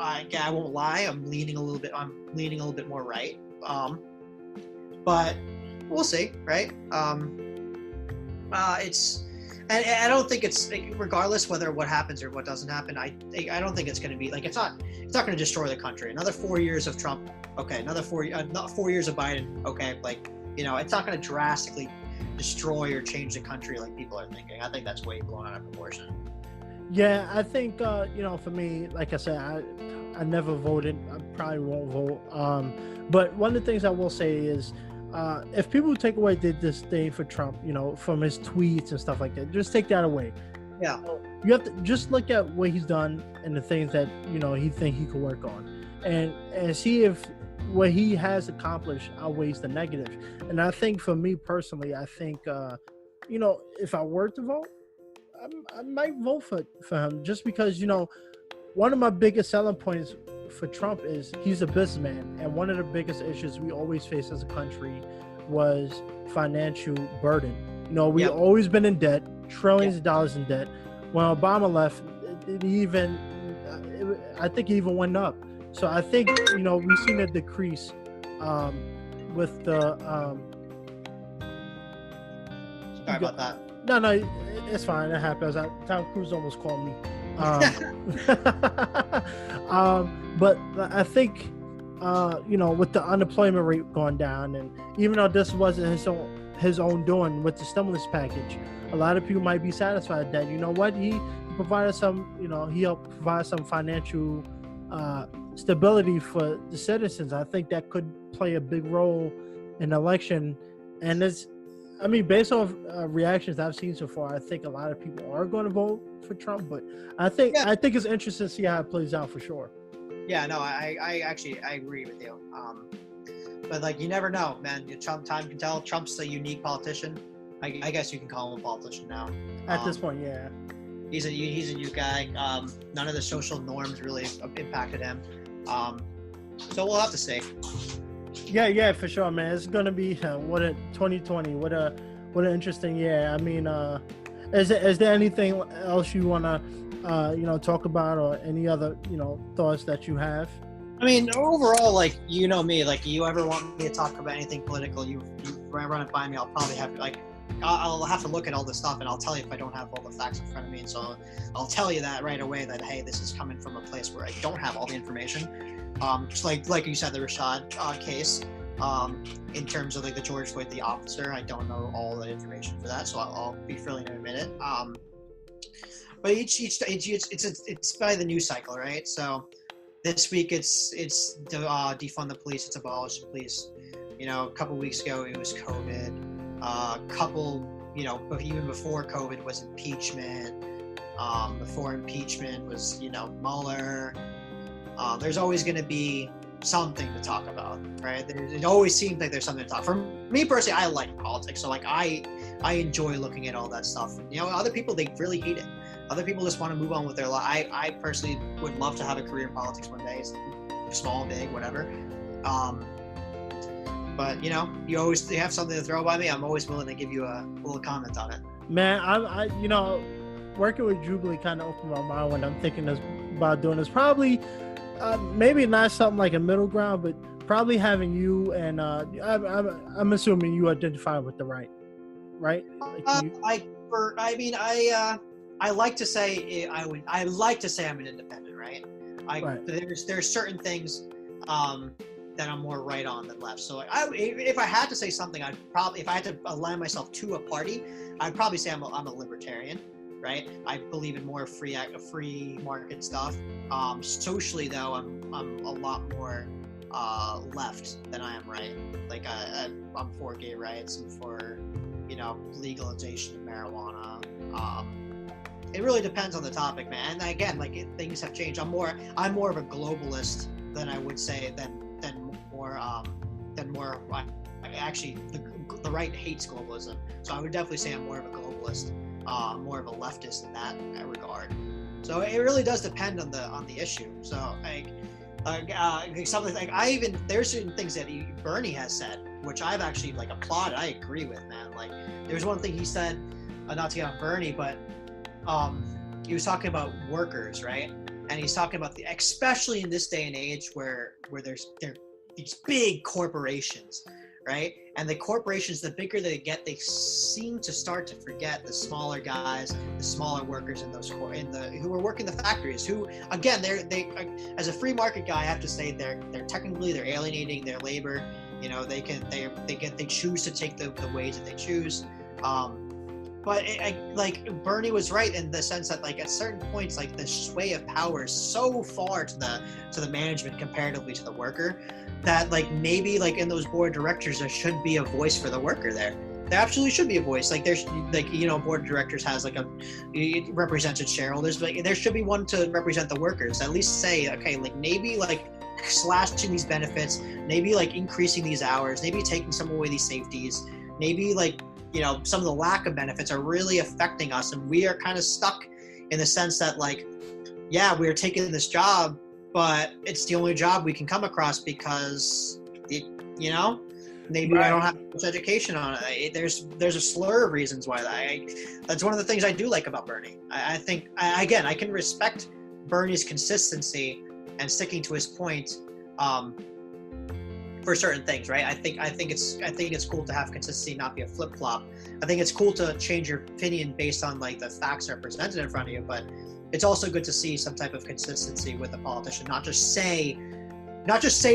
I won't lie. I'm leaning a little bit more right. But we'll see, right? I don't think it's regardless whether what happens or what doesn't happen. I don't think it's going to be like it's not going to destroy the country. Another 4 years of Trump, okay. Another 4 years of Biden, okay. Like it's not going to drastically destroy or change the country like people are thinking. I think that's way blown out of proportion. Yeah, I think for me, like I said, I never voted. I probably won't vote. But one of the things I will say is, if people take away the disdain for Trump, from his tweets and stuff like that, just take that away. Yeah. You have to just look at what he's done and the things that he think he could work on. and see if what he has accomplished outweighs the negative. And I think for me personally, I think if I were to vote, I might vote for him, just because one of my biggest selling points for Trump is he's a businessman, and one of the biggest issues we always face as a country was financial burden. We've always been in debt, trillions of dollars in debt. When Obama left, I think it even went up. So I think we've seen a decrease with the. Sorry about that. No, it's fine. It happens. Tom Cruise almost called me. But I think with the unemployment rate going down, and even though this wasn't his own doing with the stimulus package, a lot of people might be satisfied that he provided some he helped provide some financial stability for the citizens. I think that could play a big role in the election. And based on reactions I've seen so far, I think a lot of people are going to vote for Trump. But I think it's interesting to see how it plays out for sure. Yeah, no, I agree with you. But you never know, man. Time can tell. Trump's a unique politician. I guess you can call him a politician now. At this point, yeah. He's a new guy. None of the social norms really impacted him. So we'll have to see. Yeah, for sure, man. It's gonna be 2020. What an interesting year. Is there anything else you wanna talk about, or any other thoughts that you have? Overall, you know me. You ever want me to talk about anything political, you run it by me. I'll probably have I'll have to look at all this stuff, and I'll tell you if I don't have all the facts in front of me. And so I'll tell you that right away, that hey, this is coming from a place where I don't have all the information. Just like you said, the Rayshard case. In terms of the George Floyd, the officer, I don't know all the information for that, so I'll be willing to admit it. But it's by the news cycle, right? So this week it's defund the police, it's abolish the police. A couple weeks ago it was COVID. Even before COVID was impeachment. Before impeachment was Mueller. There's always going to be something to talk about, right? It always seems like there's something to talk. For me personally, I like politics, so I enjoy looking at all that stuff. Other people, they really hate it. Other people just want to move on with their life. I personally would love to have a career in politics one day, small, big, whatever. But you always have something to throw by me. I'm always willing to give you a little comment on it. Man, I working with Jubilee kind of opened my mind when I'm thinking about doing this. Probably. Maybe not something like a middle ground, but probably having you and I'm assuming you identify with the right? I like to say I like to say I'm an independent, right? Right. There's certain things that I'm more right on than left. So if I had to say something, if I had to align myself to a party, I'd probably say I'm a libertarian. Right, I believe in more free market stuff. Socially, though, I'm a lot more left than I am right. I'm for gay rights and for legalization of marijuana. It really depends on the topic, man. And again, things have changed. I'm more of a globalist than I would say than more. Actually, the right hates globalism, so I would definitely say I'm more of a globalist. More of a leftist in that regard. So it really does depend on the issue. So something there's certain things that Bernie has said, which I've actually applauded. I agree with, man. There's one thing he said, not to get on Bernie, but he was talking about workers, right? And he's talking about especially in this day and age where there's these big corporations. Right? And the corporations, the bigger they get, they seem to start to forget the smaller guys, the smaller workers who are working the factories. Who, again, they as a free market guy, I have to say they're alienating their labor. They choose to take the wage that they choose. But Bernie was right in the sense that at certain points, the sway of power is so far to the management comparatively to the worker, that maybe in those board of directors there should be a voice for the worker there. There absolutely should be a voice. There's board of directors has it represents its shareholders, but there should be one to represent the workers. At least say, okay, maybe slashing these benefits, maybe like increasing these hours, maybe taking some away these safeties, maybe like, you know, some of the lack of benefits are really affecting us, and we are kind of stuck in the sense that like, yeah, we're taking this job, but it's the only job we can come across because it, you know, maybe I don't have much education on it. There's a slur of reasons why that's one of the things I do like about Bernie. I think I can respect Bernie's consistency and sticking to his point for certain things, right? I think it's cool to have consistency, not be a flip flop. I think it's cool to change your opinion based on like the facts that are presented in front of you, but it's also good to see some type of consistency with a politician, not just say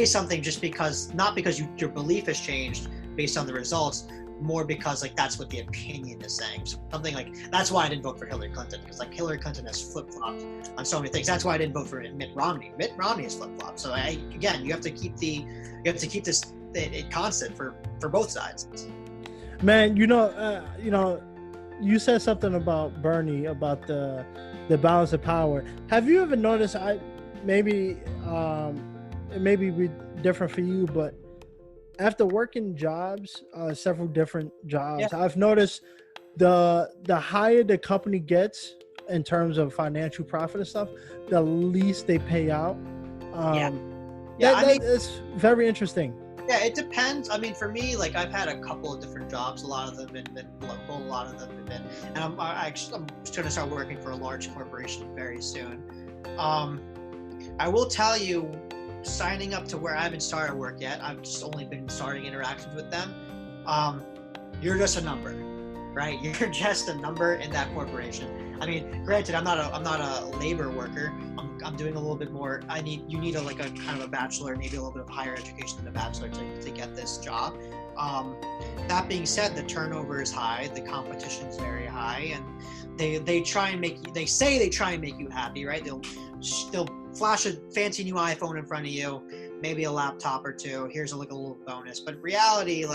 something just because, not because your belief has changed based on the results, more because like that's what the opinion is saying. Something like, that's why I didn't vote for Hillary Clinton, because like Hillary Clinton has flip-flopped on so many things. That's why I didn't vote for Mitt Romney. Mitt Romney has flip-flopped. So you have to keep this constant for both sides. Man, you said something about Bernie, about the balance of power. Have you ever noticed? It may be different for you, but after working jobs, several different jobs, I've noticed the higher the company gets in terms of financial profit and stuff, the least they pay out. It's very interesting. Yeah, it depends. I mean, for me, like I've had a couple of different jobs. A lot of them have been local. A lot of them have been, and I'm going to start working for a large corporation very soon. I will tell you, signing up to where I haven't started work yet, I've just only been starting interactions with them. You're just a number, right? You're just a number in that corporation. I mean, granted, I'm not a labor worker. I'm doing a little bit more. You need a kind of a bachelor, maybe a little bit of higher education than a bachelor to get this job. That being said, the turnover is high, the competition is very high, and they try and make you. They say they try and make you happy, right? They'll flash a fancy new iPhone in front of you, maybe a laptop or two. Here's a little bonus, but in reality,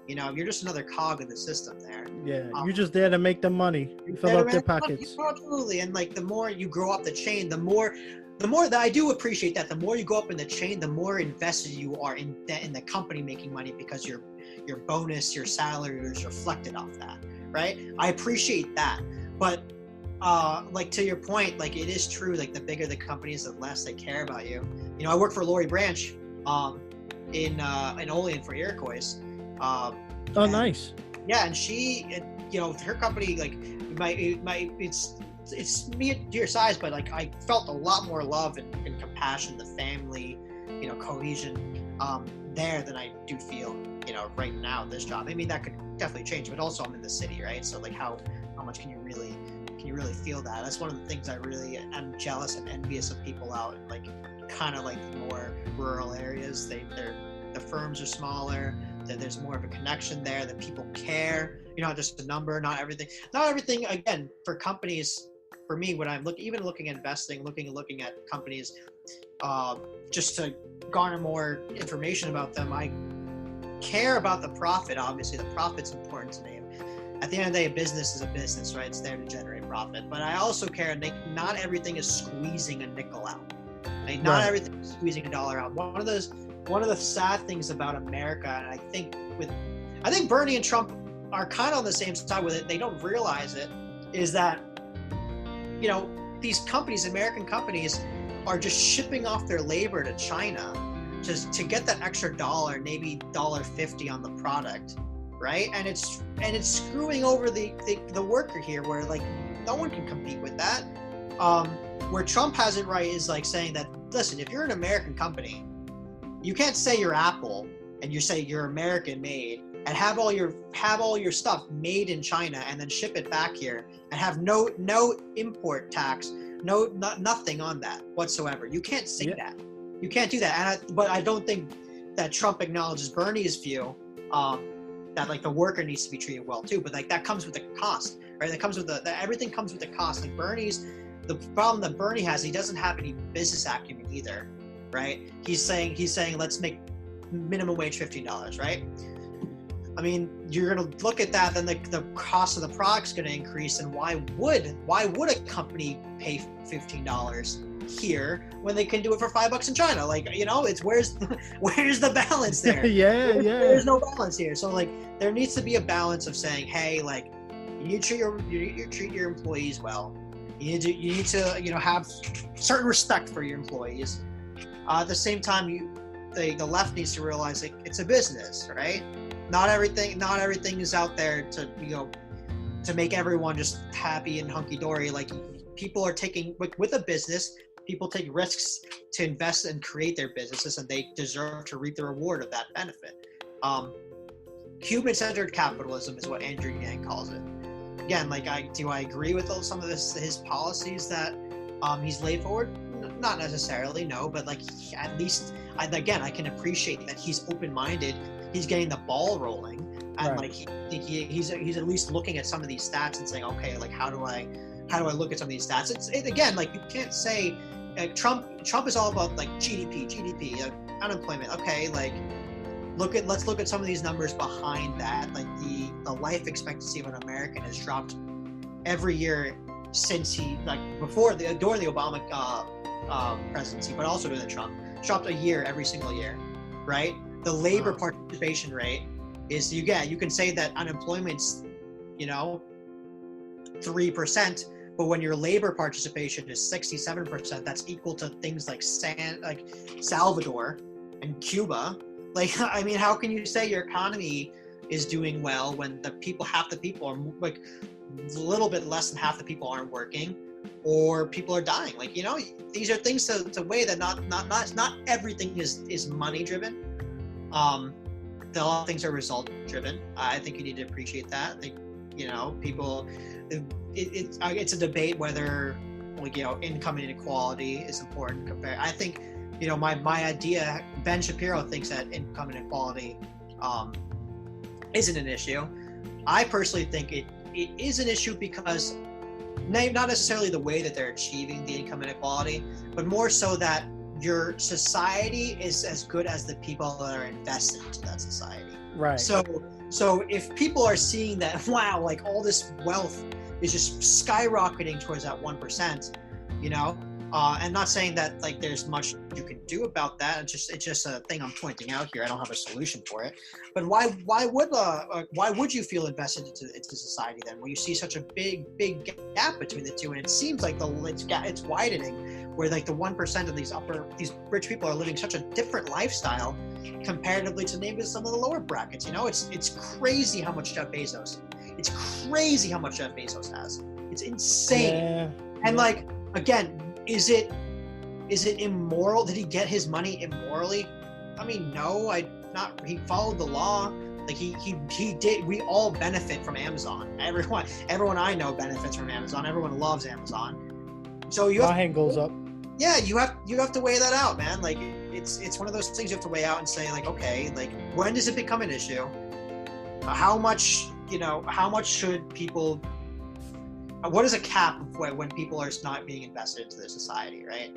you're just another cog in the system there. Yeah, you're just there to make them money, fill up their pockets. Absolutely, and the more you grow up the chain, the more that I do appreciate that. The more you go up in the chain, the more invested you are in the company making money, because your bonus, your salary is reflected off that, right? I appreciate that, but to your point, it is true. The bigger the company is, the less they care about you. I work for Lori Branch, in Olean for Iroquois. Nice. Yeah, and she, her company, it's me to your size, but I felt a lot more love and compassion, the family, cohesion, there than I do feel, right now at this job. I mean, that could definitely change, but also I'm in the city, right? So how much can you really feel that? That's one of the things I really am jealous and envious of people out in the more rural areas. The firms are smaller, that there's more of a connection there, that people care. You're not just a number, not everything again, for companies. For me, when I'm looking at investing, looking at companies, just to garner more information about them, I care about the profit. Obviously, the profit's important to me. At the end of the day, a business is a business, right? It's there to generate profit. But I also care not everything is squeezing a nickel out. Not everything is squeezing a dollar out. One of the sad things about America, and I think Bernie and Trump are kind of on the same side with it. They don't realize it, is that these companies, American companies, are just shipping off their labor to China just to get that extra dollar, maybe $1.50 on the product, right? And it's screwing over the worker here, where no one can compete with that. Where Trump has it right is saying that, listen, if you're an American company, you can't say you're Apple and you say you're American made and have all your stuff made in China and then ship it back here and have no import tax, nothing on that whatsoever. You can't say that. You can't do that. But I don't think that Trump acknowledges Bernie's view, that the worker needs to be treated well too. But that comes with the cost, right? That comes with everything comes with the cost. The problem that Bernie has, he doesn't have any business acumen either, right? He's saying let's make minimum wage $15, right? I mean, you're going to look at that, then the cost of the product's going to increase. And why would a company pay $15 here when they can do it for $5 in China? Like, you know, it's where's the balance there? There's no balance here. So like, there needs to be a balance of saying, hey, like, you need to treat your employees well. You need to you know, have certain respect for your employees. At the same time, the left needs to realize like, it's a business, right? Not everything is out there to, you know, to make everyone just happy and hunky-dory. Like, people are taking, with a business, people take risks to invest and create their businesses, and they deserve to reap the reward of that benefit. Human-centered capitalism is what Andrew Yang calls it. Again, like, do I agree with some of his policies that he's laid forward? Not necessarily, no, but like, at least, I can appreciate that he's open-minded. He's getting the ball rolling, and like he's at least looking at some of these stats and saying, okay, like, how do I look at some of these stats? Again, like, you can't say Trump is all about like GDP, unemployment. Okay, like, let's look at some of these numbers behind that. Like, the life expectancy of an American has dropped every year since during the Obama presidency, but also during the Trump. It's dropped a year every single year, right? The labor participation rate is, you can say that unemployment's, you know, 3%, but when your labor participation is 67%, that's equal to things like Salvador and Cuba. Like, I mean, how can you say your economy is doing well when half the people are, like, a little bit less than half the people aren't working, or people are dying? Like, you know, these are things to weigh, that not everything is money driven. A lot of things are result driven. I think you need to appreciate that. I think, you know, people, it's a debate whether, like, you know, income inequality is important compared. I think, you know, my idea, Ben Shapiro thinks that income inequality isn't an issue. I personally think it is an issue, because not necessarily the way that they're achieving the income inequality, but more so that your society is as good as the people that are invested into that society. Right. So if people are seeing that, wow, like, all this wealth is just skyrocketing towards that 1%, you know, and not saying that, like, there's much you can do about that. It's just a thing I'm pointing out here. I don't have a solution for it. But why would you feel invested into society then, when you see such a big gap between the two? And it seems like it's widening, where like the 1% of these rich people are living such a different lifestyle comparatively to maybe some of the lower brackets. You know, it's crazy how much Jeff Bezos. It's crazy how much Jeff Bezos has. It's insane. Yeah. And like, again, is it immoral? Did he get his money immorally? I mean, no, he followed the law. Like, he did. We all benefit from Amazon. Everyone I know benefits from Amazon. Everyone loves Amazon. So my hand goes up. Yeah, you have to weigh that out, man. Like, it's one of those things you have to weigh out and say, like, okay, like, when does it become an issue? How much should people? What is a cap of when people are not being invested into their society, right?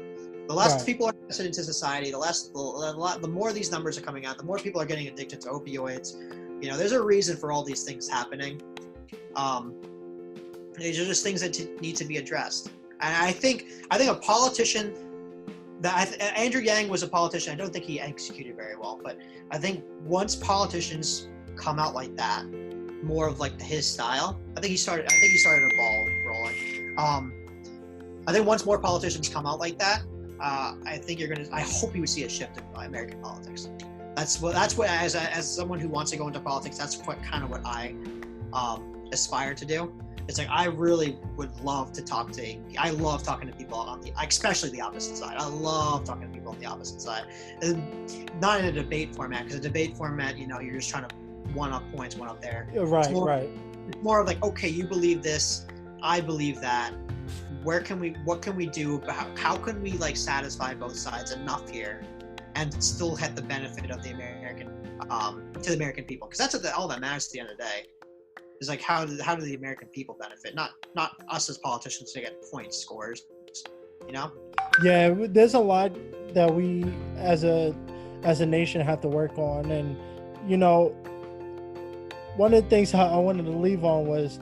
The less people are invested into society, the more these numbers are coming out, the more people are getting addicted to opioids. You know, there's a reason for all these things happening. These are just things that need to be addressed. And I think a politician, Andrew Yang was a politician. I don't think he executed very well, but I think once politicians come out like that, more of like his style, I think he started a ball rolling. I think once more politicians come out like that, I hope you would see a shift in American politics. That's what as someone who wants to go into politics, that's kind of what I aspire to do. It's like, I really would love to I love talking to people especially the opposite side. I love talking to people on the opposite side, and not in a debate format, because a debate format, you know, you're just trying to one up points, one up there. Right. It's more of like, okay, you believe this, I believe that. What can we do about, how can we like satisfy both sides enough here and still get the benefit of the American to the American people? Because that's all that matters at the end of the day. Is like, how do the American people benefit? Not us as politicians to get points, scores, you know? Yeah, there's a lot that we as a nation have to work on, and you know, one of the things I wanted to leave on was,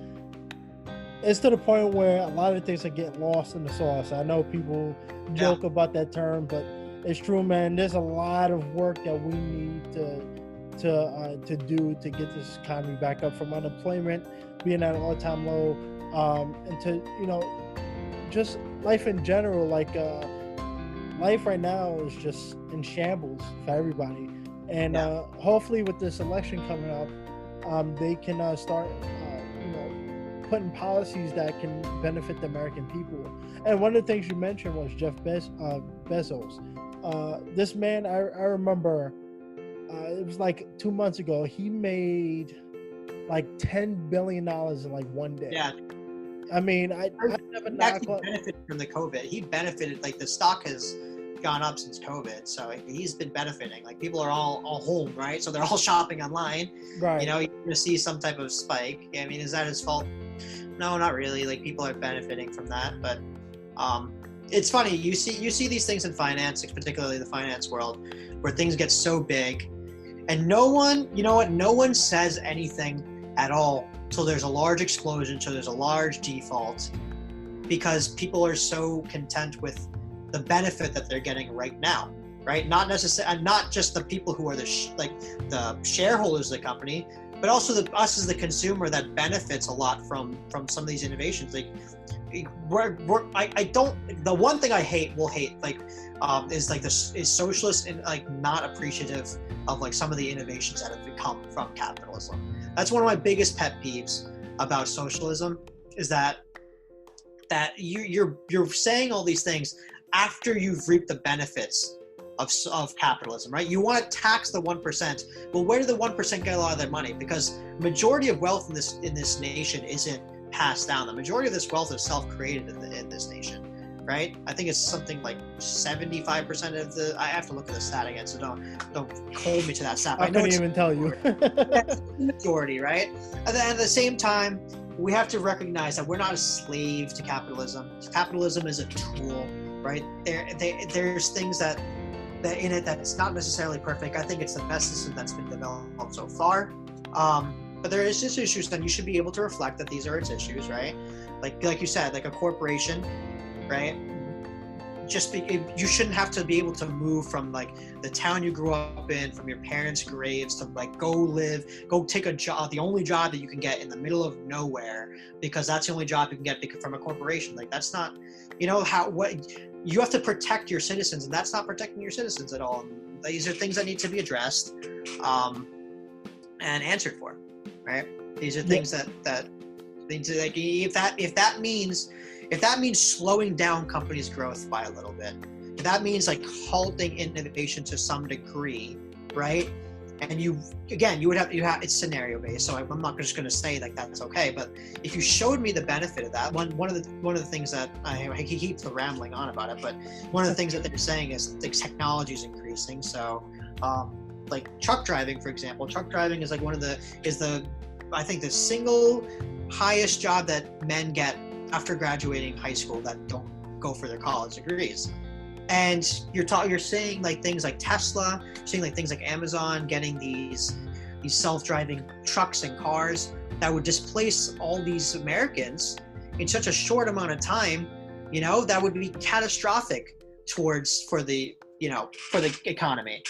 it's to the point where a lot of things are getting lost in the sauce. I know people joke about that term, but it's true, man. There's a lot of work that we need to do to get this economy back up, from unemployment being at an all-time low, and to, just life in general. Like, life right now is just in shambles for everybody. And hopefully with this election coming up, they can start putting policies that can benefit the American people. And one of the things you mentioned was Jeff Bezos. This man, I remember, it was like 2 months ago, he made like $10 billion in like one day. Yeah. I mean, I never benefited from the COVID. He benefited, like the stock has gone up since COVID, so he's been benefiting. Like, people are all home, right? So they're all shopping online. Right. You're gonna see some type of spike. I mean, is that his fault? No, not really. Like, people are benefiting from that, but it's funny. You see these things in finance, particularly the finance world, where things get so big, and no one says anything at all till there's a large explosion, till there's a large default, because people are so content with the benefit that they're getting right now, right? Not necessarily, not just the people who are the shareholders of the company, but also us as the consumer that benefits a lot from some of these innovations. Like, the one thing I will hate is socialists and like not appreciative of like some of the innovations that have come from capitalism. That's one of my biggest pet peeves about socialism, is that you're saying all these things after you've reaped the benefits of capitalism, right? You want to tax the 1%. Well, where do the 1% get a lot of their money? Because majority of wealth in this nation isn't passed down. The majority of this wealth is self-created in this nation, right? I think it's something like 75% of the. I have to look at the stat again, so don't hold me to that stat. I couldn't even tell you. That's the majority, right? And then at the same time, we have to recognize that we're not a slave to capitalism. Capitalism is a tool, right? There's things that in it that's not necessarily perfect. I think it's the best system that's been developed so far. But there is just issues, and you should be able to reflect that these are its issues, right? Like you said, like a corporation, right? You shouldn't have to be able to move from like the town you grew up in, from your parents' graves, to like go take a job, the only job that you can get in the middle of nowhere, because that's the only job you can get from a corporation. Like, that's not, what you have to protect your citizens, and that's not protecting your citizens at all. And these are things that need to be addressed and answered for, right? These are things that need to, like, if that means slowing down companies' growth by a little bit, if that means like halting innovation to some degree, right? And you would have it's scenario based, so I'm not just going to say like that's okay. But if you showed me the benefit of that, one of the things that he keeps rambling on about it, but one of the things that they're saying is the technology is increasing. So, like truck driving, for example, truck driving is like I think the single highest job that men get after graduating high school that don't go for their college degrees. And you're saying like things like Tesla, saying like things like Amazon getting these self-driving trucks and cars that would displace all these Americans in such a short amount of time, that would be catastrophic for the economy.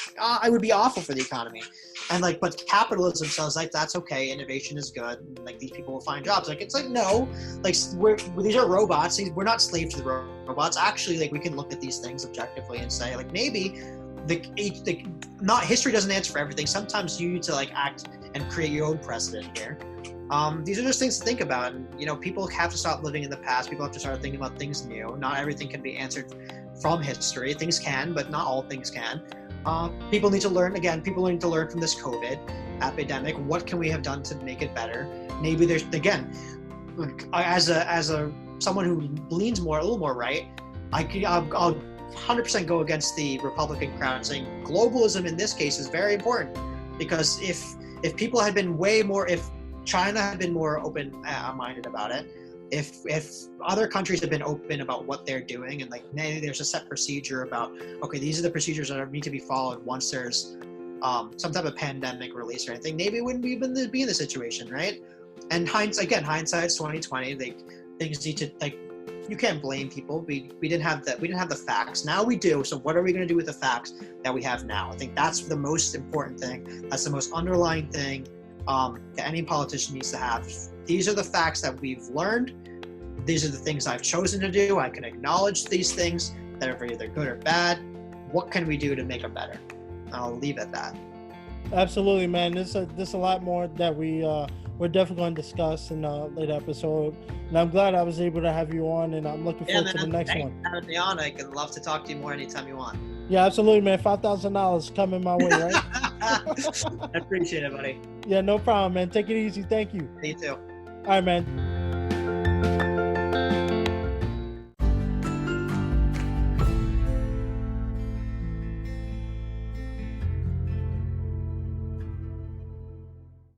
It would be awful for the economy. And like, but capitalism says like, that's okay, innovation is good, and like these people will find jobs. Like, it's like, no, like these are robots. We're not slaves to the robots. Actually, like, we can look at these things objectively and say like, maybe not history doesn't answer for everything. Sometimes you need to like act and create your own precedent here. These are just things to think about. And, people have to stop living in the past. People have to start thinking about things new. Not everything can be answered from history. Things can, but not all things can. People need to learn from this COVID epidemic. What can we have done to make it better? Maybe there's, again, as someone who leans a little more right, I'll 100% go against the Republican crowd, saying globalism in this case is very important, because if people had been if China had been more open-minded about it, if other countries have been open about what they're doing, and like maybe there's a set procedure about, okay, these are the procedures that need to be followed once there's some type of pandemic release or anything, maybe we wouldn't be in the situation, right? And hindsight's 2020. Things need to, like, you can't blame people. We didn't have the facts. Now we do. So what are we going to do with the facts that we have now? I think that's the most important thing. That's the most underlying thing that any politician needs to have. These are the facts that we've learned. These are the things I've chosen to do. I can acknowledge these things that are either good or bad. What can we do to make them better? I'll leave it at that. Absolutely, man. There's a lot more that we're definitely going to discuss in a later episode. And I'm glad I was able to have you on, and I'm looking forward to the next one. Thanks for having me on. I can love to talk to you more anytime you want. Yeah, absolutely, man. $5,000 coming my way, right? I appreciate it, buddy. Yeah, no problem, man. Take it easy. Thank you. Me too. All right, man.